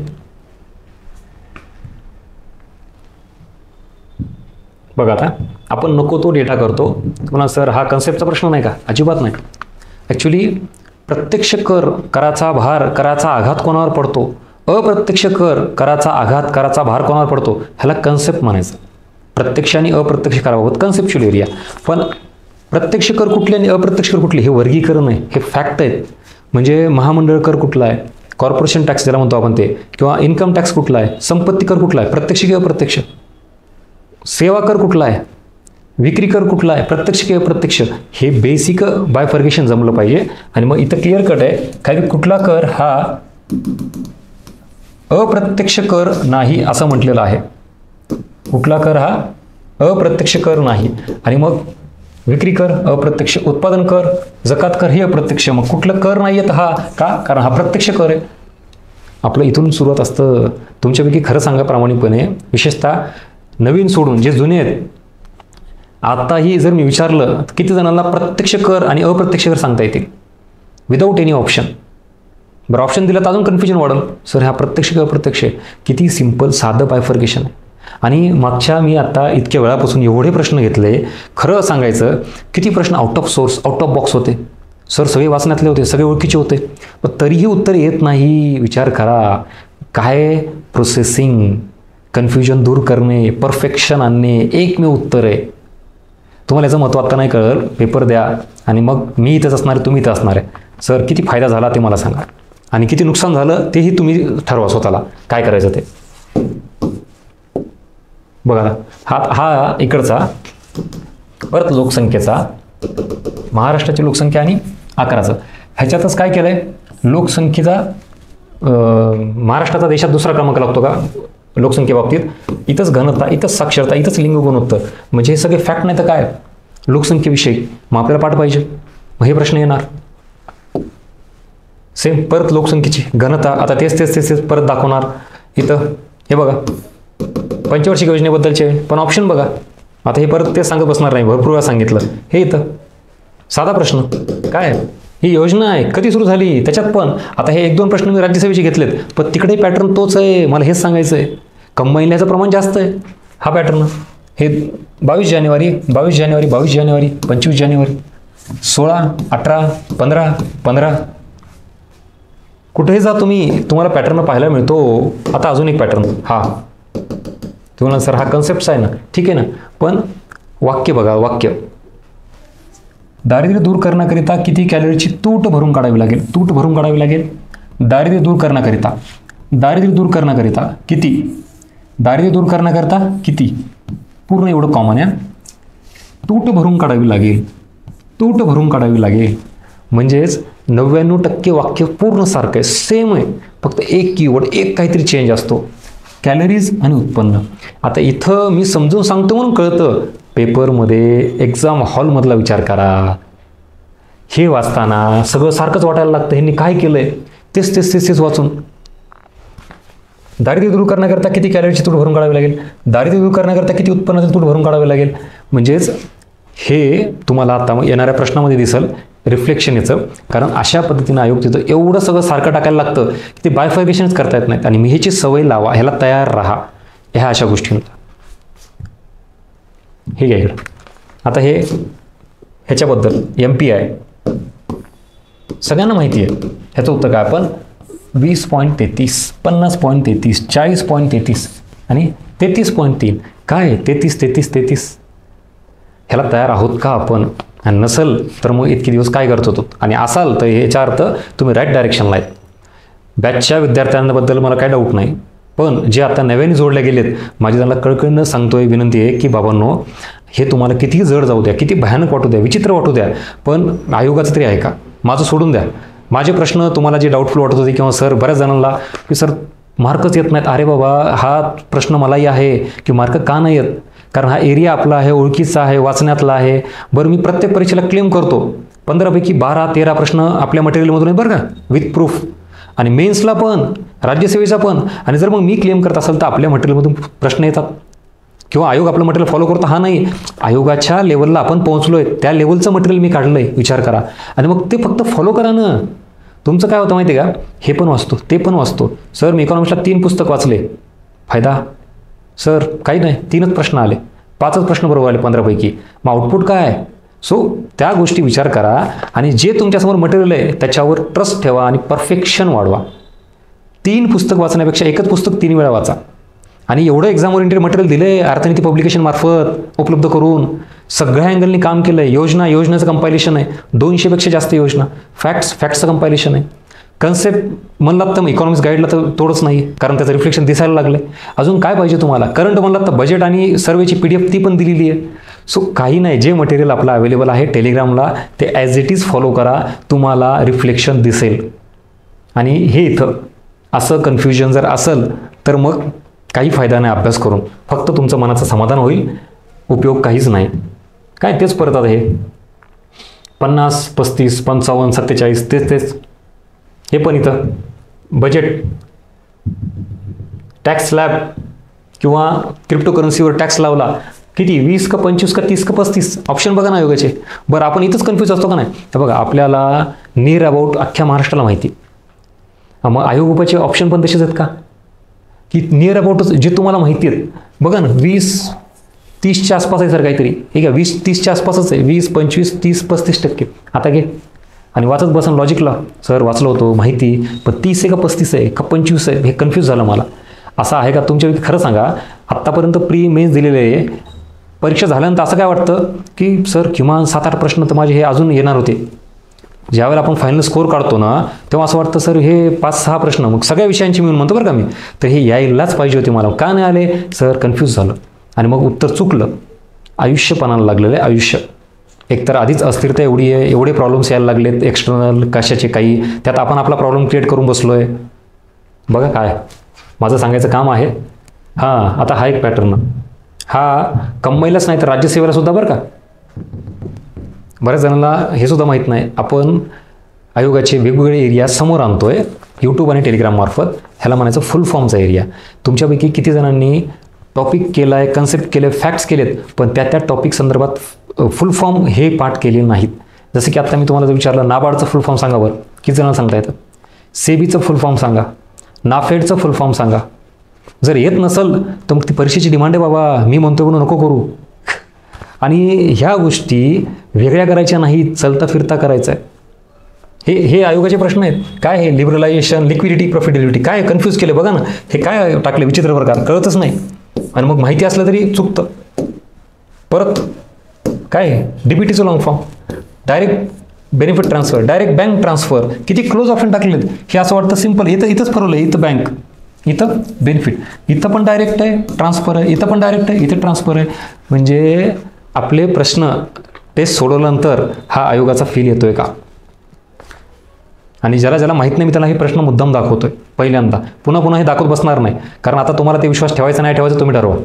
[SPEAKER 1] बघा आता आपण नको तो डेटा करतो. पुन्हा सर हा कन्सेप्टचा प्रश्न नाही का? अजिबात नाही. ॲक्च्युली प्रत्यक्ष कराचा भार, कराचा आघात कोणावर पडतो? अप्रत्यक्ष कराचा भार कोणावर पडतो? ह्याला कन्सेप्ट म्हणायचं. प्रत्यक्ष आणि अप्रत्यक्ष कराबाबत कन्सेप्च्युअल एरिया. पण प्रत्यक्ष कर कुठले आणि अप्रत्यक्ष कर कुठले हे वर्गीकरण आहे, हे फॅक्ट आहेत. म्हणजे महामंडळ कर कुठला आहे? कॉर्पोरेशन टॅक्स ज्याला म्हणतो आपण ते. किंवा इन्कम टॅक्स कुठला आहे? संपत्ती कर कुठला आहे? प्रत्यक्ष किंवा अप्रत्यक्ष. सेवा कर कुठला आहे? विक्री कर कुठला आहे? प्रत्यक्ष किंवा प्रत्यक्ष. हे बेसिक बायफर्गेशन जमलं पाहिजे. आणि मग इथं क्लिअर कट आहे काय की कुठला कर हा अप्रत्यक्ष कर नाही असं म्हटलेलं आहे. कुठला कर हा अप्रत्यक्ष कर नाही. आणि मग विक्री कर अप्रत्यक्ष, उत्पादन कर, जकात कर हे अप्रत्यक्ष. मग कुठलं कर नाही येत हा का? कारण हा प्रत्यक्ष कर आहे. आपलं इथून सुरुवात असतं. तुमच्यापैकी खरं सांगा प्रामाणिकपणे, विशेषतः नवीन सोडून जे जुने आहेत, आताही जर मी विचारलं तर किती जणांना प्रत्यक्ष कर आणि अप्रत्यक्ष कर सांगता येतील विदाऊट एनी ऑप्शन? बरं, ऑप्शन दिला तर अजून कन्फ्युजन वाढेल. सर हा प्रत्यक्ष किंवा अप्रत्यक्ष आहे. किती सिंपल साधं बायफर्गेशन आहे. आणि मागच्या मी आता इतक्या वेळापासून एवढे प्रश्न घेतले, खरं सांगायचं किती प्रश्न out of source, out of box होते. सर सगळे वाचण्यातले होते, सगळे ओळखीचे होते, पण तरीही उत्तर येत नाही. विचार करा काय प्रोसेसिंग, कन्फ्युजन दूर करणे, परफेक्शन आणणे एकमेव उत्तर आहे. तुम्हाला याचं महत्त्व आत्ता नाही कळलं, पेपर द्या आणि मग मी इथंच असणार आहे, तुम्ही इथं असणार आहे. सर किती फायदा झाला ते मला सांगा आणि किती नुकसान झालं तेही तुम्ही ठरवा स्वतःला काय करायचं ते. बघा हा इकडचा परत लोकसंख्येचा, महाराष्ट्राची लोकसंख्या आणि आकाराचं, ह्याच्यातच काय केलं आहे, लोकसंख्येचा महाराष्ट्राचा देशात दुसरा क्रमांक लागतो का लोकसंख्येबाबतीत, इथंच घनता, इथंच साक्षरता, इथंच लिंग गुणोत्तर, म्हणजे हे सगळे फॅक्ट नाही तर काय लोकसंख्येविषयी. मग आपल्याला पाठ पाहिजे, मग हे प्रश्न येणार. सेम परत लोकसंख्येची घनता, आता तेच परत दाखवणार इथं. हे बघा पंचवार्षिक योजनेबद्दलचे पण ऑप्शन बघा, आता हे परत तेच सांगत बसणार नाही, भरपूर वेळा सांगितलं. हे इथं साधा प्रश्न काय, ही योजना आहे कधी सुरू झाली त्याच्यात पण. आता हे 1-2 प्रश्न मी राज्यसभेचे घेतलेत, पण तिकडे पॅटर्न तोच आहे, मला हेच सांगायचं आहे. कंबाईनचं प्रमाण जास्त आहे, हा पॅटर्न. हे 22 जानेवारी 22 जानेवारी 22 जानेवारी 25 जानेवारी 16 18 15 15, कुठेही जा तुम्ही तुम्हाला पॅटर्न पाहायला मिळतो. आता अजून एक पॅटर्न, हा तुम्हाला सर हा कन्सेप्ट आहे ना, ठीक आहे ना, पण वाक्य बघा, वाक्य दारिद्र्य दूर करण्याकरिता किती कॅलरीची तूट भरून काढावी लागेल, तूट भरून काढावी लागेल. दारिद्र्य दूर करण्याकरिता, दारिद्र्य दूर करण्याकरिता किती, दारिद्र्य दूर करण्याकरिता किती, पूर्ण एवढं कॉमन आहे. तूट भरून काढावी लागेल, तूट भरून काढावी लागेल, म्हणजेच 99% वाक्य पूर्ण सारखं आहे, सेम आहे, फक्त एक कीवर्ड, एक काहीतरी चेंज असतो, कॅलरीज आणि उत्पन्न. आता इथं मी समजून सांगतो म्हणून कळतं, पेपरमध्ये एक्झाम हॉलमधला विचार करा. हे वाचताना सगळं सारखंच वाटायला लागतं, ह्यांनी काय केलंय तेच वाचून. दारिद्र्य दूर करण्याकरता किती कॅलरीची तूट भरून काढावी लागेल, दारिद्र्य दूर करण्याकरता किती उत्पन्नाची तूट भरून काढावी लागेल, म्हणजेच हे तुम्हाला आता येणाऱ्या प्रश्नामध्ये दिसेल रिफ्लेक्शन याचं. कारण अशा पद्धतीनं आयोग तिथं एवढं सगळं सारखं टाकायला लागतं की ते बायफर्गेशनच करता येत नाहीत. आणि मी ह्याची सवय लावा, ह्याला तयार राहा, ह्या अशा गोष्टींना. हे घ्या इकडं. आता हे ह्याच्याबद्दल MPI सगळ्यांना माहिती आहे, ह्याचं उत्तर काय, आपण 20.33, 50.33, 40.33 आणि 33.3, काय 33. ह्याला तयार आहोत का आपण, आणि नसेल तर मग इतके दिवस काय करत होतो, आणि असाल तर ह्याचा अर्थ तुम्ही राईट डायरेक्शनला आहेत. बॅचच्या विद्यार्थ्यांबद्दल मला काय डाऊट नाही, पण जे आता नव्याने जोडले गेलेत, माझी त्यांना कळकळीनं सांगतोय, विनंती आहे की बाबांनो, हे तुम्हाला कितीही जड जाऊ द्या, किती भयानक वाटू द्या, विचित्र वाटू द्या, पण आयोगाचं तरी आहे का, माझं सोडून द्या. माझे प्रश्न तुम्हाला जे डाऊटफुल वाटत होते, किंवा सर बऱ्याच जणांना की सर मार्कच येत नाहीत, अरे बाबा हा प्रश्न मलाही आहे की मार्क का नाही येत, कारण हा एरिया आपला आहे, ओळखीचा आहे, वाचण्यातला आहे. बरं, मी प्रत्येक परीक्षेला क्लेम करतो 15पैकी 12-13 प्रश्न आपल्या मटेरियलमधून आहेत बरं का, विथ प्रूफ, आणि मेन्सला पण, राज्यसेवेचा पण. आणि जर मग मी क्लेम करत असेल तर आपल्या मटेरियलमधून प्रश्न येतात, किंवा आयोग आपलं मटेरियल फॉलो करतो, हा नाही, आयोगाच्या लेवलला आपण पोहोचलोय, त्या लेवलचं मटेरियल मी काढलं आहे, विचार करा. आणि मग ते फक्त फॉलो करा ना. तुमचं काय होतं माहिती आहे का, हे पण वाचतो, ते पण वाचतो. सर मी इकॉनॉमिक्सला 3 पुस्तक वाचले, फायदा सर काही नाही, 3च प्रश्न आले, 5च प्रश्न बरोबर आले 15पैकी, मग आउटपुट काय. सो त्या गोष्टी विचार करा, आणि जे तुमच्यासमोर मटेरियल आहे त्याच्यावर ट्रस्ट ठेवा आणि परफेक्शन वाढवा. 3 पुस्तक वाचण्यापेक्षा एकच पुस्तक 3 वेळा वाचा. आणि एवढं एक्झाम ओरिएंटेड मटेरियल दिलं आहे अर्थनीती पब्लिकेशन मार्फत उपलब्ध करून, सगळ्या अँगलनी काम केलं आहे. योजनाचं कंपायलेशन आहे, 200पेक्षा जास्त योजना, फॅक्ट्सचं कंपायलेशन आहे. कन्सेप्ट म्हणलात तर इकॉनॉमिक्स गाईडला तर तोडच नाही, कारण त्याचं रिफ्लेक्शन दिसायला लागलं. अजून काय पाहिजे तुम्हाला, करंट म्हणलात तर बजेट आणि सर्वेची PDF ती पण दिलेली आहे. सो काही नाही, जे मटेरियल आपलं अवेलेबल आहे टेलिग्रामला ते ॲज इट इज फॉलो करा, तुम्हाला रिफ्लेक्शन दिसेल. आणि हे इथं असं कन्फ्युजन जर असेल तर मग काही फायदा नाही अभ्यास करून, फक्त तुमचं मनाचं समाधान होईल, उपयोग काहीच नाही. काय तेच परत आता हे 50, 35, 55, 47 तेच. हे पण इथं बजेट, टॅक्स स्लॅब किंवा क्रिप्टोकरन्सीवर टॅक्स लावला, किती 20 का 25 का 30 का 35 ऑप्शन बघा ना आयोगाचे. बरं, आपण इथंच कन्फ्यूज असतो का नाही. हे बघा, आपल्याला नियर अबाउट अख्ख्या महाराष्ट्राला माहिती, मग आयोगाचे ऑप्शन पण तसेच आहेत का, की नियर अबाउट जे तुम्हाला माहिती आहेत. बघा ना, 20-30च्या आसपास आहे सर काहीतरी, ठीक आहे, 20-30च्या आसपासच आहे, 20, 25, 30, 35%. आता घे आणि वाचत बसन लॉजिकला, सर वाचलं होतं माहिती, पण 30 आहे का 35 आहे का 25 आहे, हे कन्फ्यूज झालं मला. असं आहे का तुमच्या खरं सांगा, आत्तापर्यंत प्री मेन्स दिलेले आहे परीक्षा झाल्यानंतर असं काय वाटतं की सर किमान 7-8 प्रश्न तर माझे हे अजून येणार होते. ज्यावेळेला आपण फायनल स्कोअर काढतो ना तेव्हा असं वाटतं सर हे 5-6 प्रश्न मग सगळ्या विषयांची मिळून म्हणतो बरं का मी, तर हे यायलाच पाहिजे होते मला, का नाही आले सर, कन्फ्यूज झालं आणि मग उत्तर चुकलं. आयुष्यपणाला लागलेलं आहे आयुष्य. एकतर आधीच अस्थिरता एवढी आहे, एवढे प्रॉब्लेम्स यायला लागलेत एक्सटर्नल कशाचे काही, त्यात आपण आपला प्रॉब्लेम क्रिएट करून बसलो आहे. बघा काय माझं सांगायचं काम आहे. हां, आता हा एक पॅटर्न, हा कंबाईलाच नाही तर राज्यसेवेला सुद्धा बरं का. बऱ्याच जणांना हे सुद्धा माहीत नाही, आपण आयोगाचे वेगवेगळे एरिया समोर आणतो आहे यूट्यूब आणि टेलिग्राममार्फत. ह्याला म्हणायचं फुल फॉर्मचा एरिया. तुमच्यापैकी किती जणांनी टॉपिक केला आहे, कन्सेप्ट केले, फॅक्ट्स केलेत, पण त्या टॉपिक संदर्भात फुल फॉर्म हे पाठ केले नाहीत. जसं की आत्ता मी तुम्हाला जर विचारलं नाबार्डचं फुल फॉर्म सांगा बरं, किती जणांना सांगता येतं? सेबीचं फुल फॉर्म सांगा, नाफेडचं फुल फॉर्म सांगा. जर येत नसेल तर मग ती परीक्षेची डिमांड आहे बाबा, मी म्हणतो म्हणून नको करू. आणि ह्या गोष्टी वेगळ्या करायच्या नाहीत, चलता फिरता करायचं आहे. हे आयोगाचे प्रश्न आहेत. काय हे लिबरलायझेशन, लिक्विडिटी, प्रॉफिटेबिलिटी, काय कन्फ्यूज केले बघा ना. हे काय टाकले विचित्र प्रकार, कळतच नाही. आणि मग माहिती असलं तरी चुकतं. परत काय डीबीटीचं long form, direct benefit transfer, direct bank transfer, किती क्लोज ऑप्शन टाकलेत. हे असं वाटतं सिम्पल, इथंच फरवलं आहे, इथं बँक, इथं बेनिफिट, इथं पण डायरेक्ट आहे ट्रान्सफर आहे, इथं पण डायरेक्ट आहे, इथं ट्रान्सफर आहे. म्हणजे आपले प्रश्न टेस्ट सोडवल्यानंतर हा आयोगाचा फील येतोय का? आणि ज्याला माहीत नाही मी त्याला हे प्रश्न मुद्दाम दाखवतोय पहिल्यांदा, पुन्हा हे दाखवत बसणार नाही. कारण आता तुम्हाला ते विश्वास ठेवायचा नाही ठेवायचा तुम्ही ठरवा.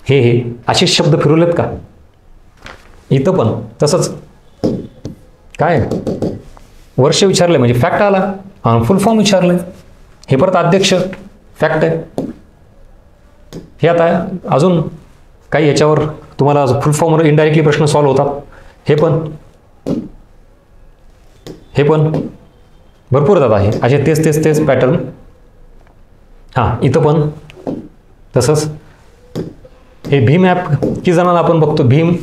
[SPEAKER 1] हे असे शब्द फिरवलेत का? इथं पण तसंच. काय वर्ष विचारलंय म्हणजे फॅक्ट आला, फुल फॉर्म विचारलंय, हे परत अध्यक्ष फॅक्ट आहे. हे आता अजून काही याच्यावर तुम्हाला फुल फॉर्मवर इनडायरेक्टली प्रश्न सॉल्व्ह होतात. हे पण भरपूर येतात आहे असे तेच पॅटर्न. हां, इथं पण तसंच. हे भीम ॲप किती जणांना आपण बघतो, भीम,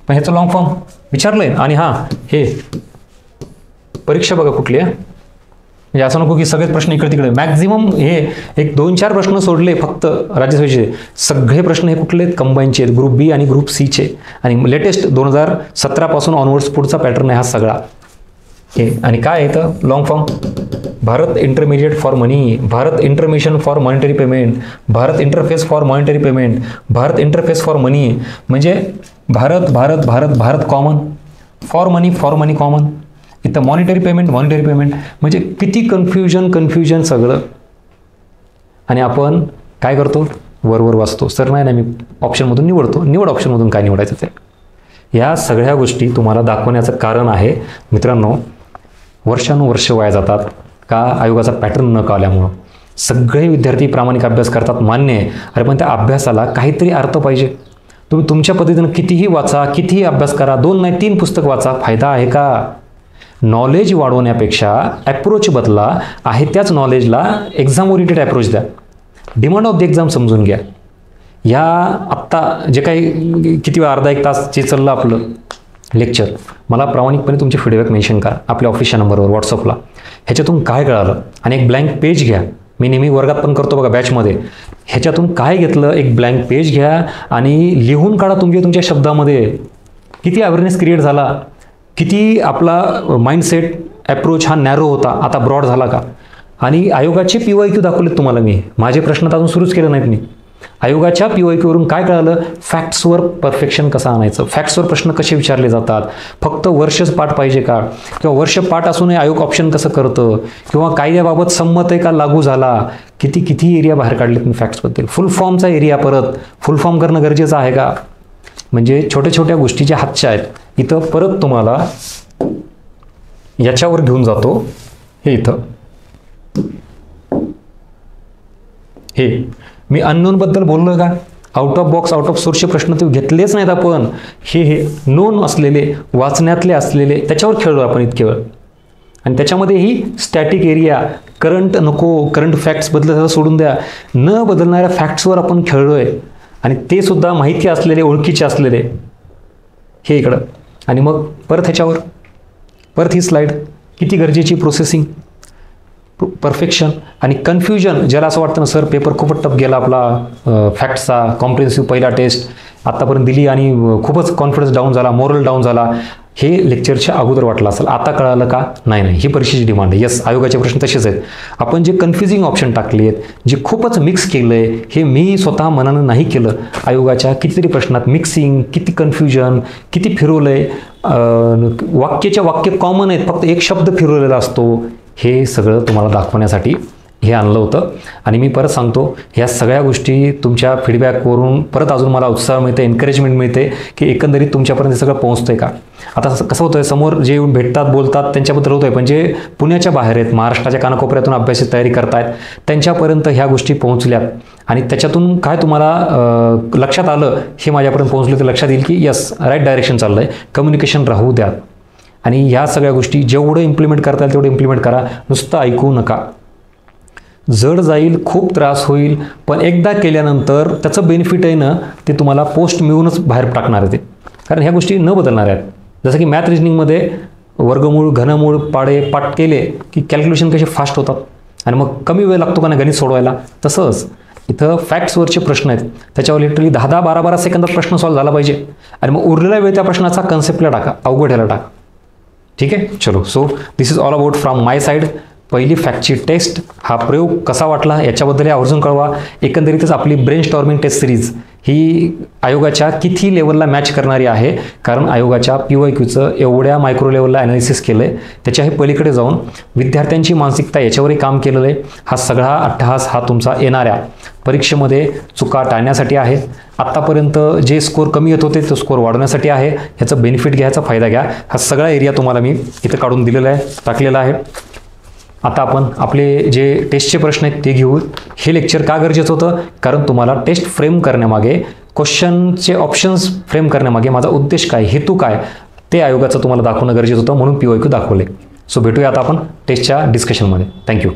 [SPEAKER 1] पण ह्याचं लॉंग फॉर्म विचारलं आहे. आणि हां, हे परीक्षा बघा कुठली आहे, म्हणजे असं नको की सगळेच प्रश्न इकडे तिकडे. मॅक्झिमम हे एक 2-4 प्रश्न सोडले फक्त राज्यसेवेचे, सगळे प्रश्न हे कुठले आहेत? कंबाईनचे आहेत, ग्रुप बी आणि ग्रुप सीचे. आणि लेटेस्ट 2017 पासून ऑनवर्ड्स पुढचा पॅटर्न आहे हा सगळा. हे आणि काय येतं long form, Bharat intermediate for money, Bharat intermission for monetary payment, Bharat interface for monetary payment, Bharat interface for money. म्हणजे Bharat common, for money common, इथं मॉनिटरी पेमेंट म्हणजे किती कन्फ्युजन सगळं. आणि आपण काय करतो, वर वाचतो, सर नाही मी ऑप्शनमधून निवडतो. निवड ऑप्शनमधून काय निवडायचं ते. या सगळ्या गोष्टी तुम्हाला दाखवण्याचं कारण आहे मित्रांनो, वर्षानुवर्ष वाया जातात का आयोगाचा पॅटर्न न कळल्यामुळं. सगळे विद्यार्थी प्रामाणिक अभ्यास करतात, मान्य आहे. अरे पण त्या अभ्यासाला काहीतरी अर्थ पाहिजे. तुम्ही तुमच्या पद्धतीनं कितीही वाचा, कितीही अभ्यास करा, 2 नाही 3 पुस्तक वाचा, फायदा आहे का? नॉलेज वाढवण्यापेक्षा ॲप्रोच बदला. आहे त्याच नॉलेजला एक्झाम ओरिएंटेड ॲप्रोच द्या. डिमांड ऑफ द एक्झाम समजून घ्या. या आत्ता जे काही किती वेळ अर्धा 1 तास जे चाललं आपलं लेक्चर, मला प्रामाणिकपणे तुमचे फीडबॅक मेन्शन करा आपल्या ऑफिसच्या नंबरवर व्हॉट्सअपला. ह्याच्यातून काय कळालं आणि एक ब्लँक पेज घ्या. मी नेहमी वर्गात पण करतो बघा बॅचमध्ये. ह्याच्यातून काय घेतलं एक ब्लँक पेज घ्या आणि लिहून काढा तुमच्या शब्दामध्ये. किती अवेअरनेस क्रिएट झाला, किती आपला माइंडसेट ॲप्रोच हा नॅरो होता, आता ब्रॉड झाला का? आणि आयोगाचे PYQ दाखवलेत तुम्हाला मी. माझे प्रश्न तर अजून सुरूच केले नाहीत मी. आयोगाच्या PYQवरून काय कळालं, फॅक्ट्सवर परफेक्शन कसं आणायचं, फॅक्ट्सवर प्रश्न कसे विचारले जातात. फक्त वर्षच पाठ पाहिजे का, किंवा वर्ष पाठ असूनही आयोग ऑप्शन कसं करतं, किंवा कायद्याबाबत संमत आहे का लागू झाला. किती एरिया बाहेर काढलेत मी फॅक्ट्सबद्दल. फुल फॉर्मचा एरिया परत फुल फॉर्म करणं गरजेचं आहे का? म्हणजे छोट्या गोष्टीच्या हातच्या आहेत. इथं परत तुम्हाला याच्यावर घेऊन जातो. हे इथं हे मी अननोनबद्दल बोललो का? Out of box out of सोर्सचे प्रश्न ते घेतलेच नाहीत आपण. हे नोन असलेले, वाचण्यातले असलेले, त्याच्यावर खेळलो आपण इतके वेळ. आणि त्याच्यामध्येही स्टॅटिक एरिया, करंट नको, करंट फॅक्ट्स बदलत सोडून द्या. न बदलणाऱ्या फॅक्ट्सवर आपण खेळलो आहे. आणि ते सुद्धा माहिती असलेले, ओळखीचे असलेले. हे इकडं. आणि मग परत ह्याच्यावर परत ही स्लाईड किती गरजेची, प्रोसेसिंग. परफेक्शन आणि कन्फ्युजन, ज्याला असं वाटतं ना सर पेपर खूपच टफ गेला आपला फॅक्ट्सचा कॉम्प्रिहेन्सिव्ह पहिला टेस्ट आत्तापर्यंत दिली आणि खूपच कॉन्फिडन्स डाऊन झाला, मोरल डाऊन झाला, हे लेक्चरच्या अगोदर वाटलं असेल, आता कळालं का? नाही, ही परीक्षेची डिमांड आहे. येस, आयोगाचे प्रश्न तसेच आहेत. आपण जे कन्फ्युजिंग ऑप्शन टाकले आहेत, जे खूपच मिक्स केलं आहे, हे मी स्वतः मनानं नाही केलं. आयोगाच्या कितीतरी प्रश्नात मिक्सिंग, किती कन्फ्युजन, किती फिरवलं आहे, वाक्याच्या वाक्य कॉमन आहेत, फक्त एक शब्द फिरवलेला असतो, हे सगळं तुम्हाला दाखवण्यासाठी हे आणलं होतं. आणि मी परत सांगतो, ह्या सगळ्या गोष्टी तुमच्या फीडबॅकवरून परत अजून मला उत्साह मिळते, एन्करेजमेंट मिळते की एकंदरीत तुमच्यापर्यंत हे सगळं पोहोचतं आहे का. आता कसं होतं आहे, समोर जे येऊन भेटतात, बोलतात त्यांच्याबद्दल होतं आहे, पण जे पुण्याच्या बाहेर आहेत, महाराष्ट्राच्या कानाकोपऱ्यातून अभ्यासाची तयारी करतायत, त्यांच्यापर्यंत ह्या गोष्टी पोहोचल्यात आणि त्याच्यातून काय तुम्हाला लक्षात आलं, हे माझ्यापर्यंत पोहोचले तर लक्षात येईल की यस, राईट डायरेक्शन चाललं आहे, कम्युनिकेशन राहू द्या. आणि ह्या सगळ्या गोष्टी जेवढं इम्प्लिमेंट करता येईल तेवढं इम्प्लिमेंट करा, नुसतं ऐकू नका. जड जाईल, खूप त्रास होईल, पण एकदा केल्यानंतर त्याचं बेनिफिट आहे ना, ते तुम्हाला पोस्ट मिळूनच बाहेर टाकणार आहे ते, कारण ह्या गोष्टी न बदलणार आहेत. जसं की मॅथ रिजनिंगमध्ये वर्गमूळ, घनमूळ, पाडे पाठ केले की कॅल्क्युलेशन कसे फास्ट होतात आणि मग कमी वेळ लागतो का ना गणित सोडवायला, तसंच इथं फॅक्ट्सवरचे प्रश्न आहेत, त्याच्यावर लिटरली 10-10, 12-12 सेकंदात प्रश्न सॉल्व्ह झाला पाहिजे आणि मग उरलेला वेळ त्या प्रश्नाचा कन्सेप्टला टाका, अवघड ह्याला टाका. ठीक आहे, चलो. So this is all about from my side. पहिली फॅक्टची टेस्ट, हा प्रयोग कसा वाटला याच्याबद्दल आवर्जून कळवा. एकंदरीतच आपली ब्रेन स्टॉर्मिंग टेस्ट सिरीज ही आयोगाच्या किती लेवलला मॅच करणारी आहे, कारण आयोगाच्या PYQचं एवढ्या मायक्रो लेवलला ॲनालिसिस केलं आहे, त्याच्या हे पलीकडे जाऊन विद्यार्थ्यांची मानसिकता याच्यावरही काम केलेलं आहे. हा सगळा अट्टहास हा तुमचा येणाऱ्या परीक्षेमध्ये चुका टाळण्यासाठी आहे. आत्तापर्यंत जे स्कोर कमी येत होते तो स्कोर वाढवण्यासाठी आहे. ह्याचं बेनिफिट घ्यायचा, फायदा घ्या. हा सगळा एरिया तुम्हाला मी इथं काढून दिलेला आहे, टाकलेला आहे. आता आपण आपले जे टेस्टचे प्रश्न आहेत ते घेऊ. हे लेक्चर का गरजेचं होतं, कारण तुम्हाला टेस्ट फ्रेम करण्यामागे, क्वेश्चनचे ऑप्शन्स फ्रेम करण्यामागे माझा उद्देश काय, हेतू काय, ते आयोगाचं तुम्हाला दाखवणं गरजेचं होतं, म्हणून PYQ दाखवले. सो भेटूया आता आपण टेस्टच्या डिस्कशनमध्ये. थँक्यू.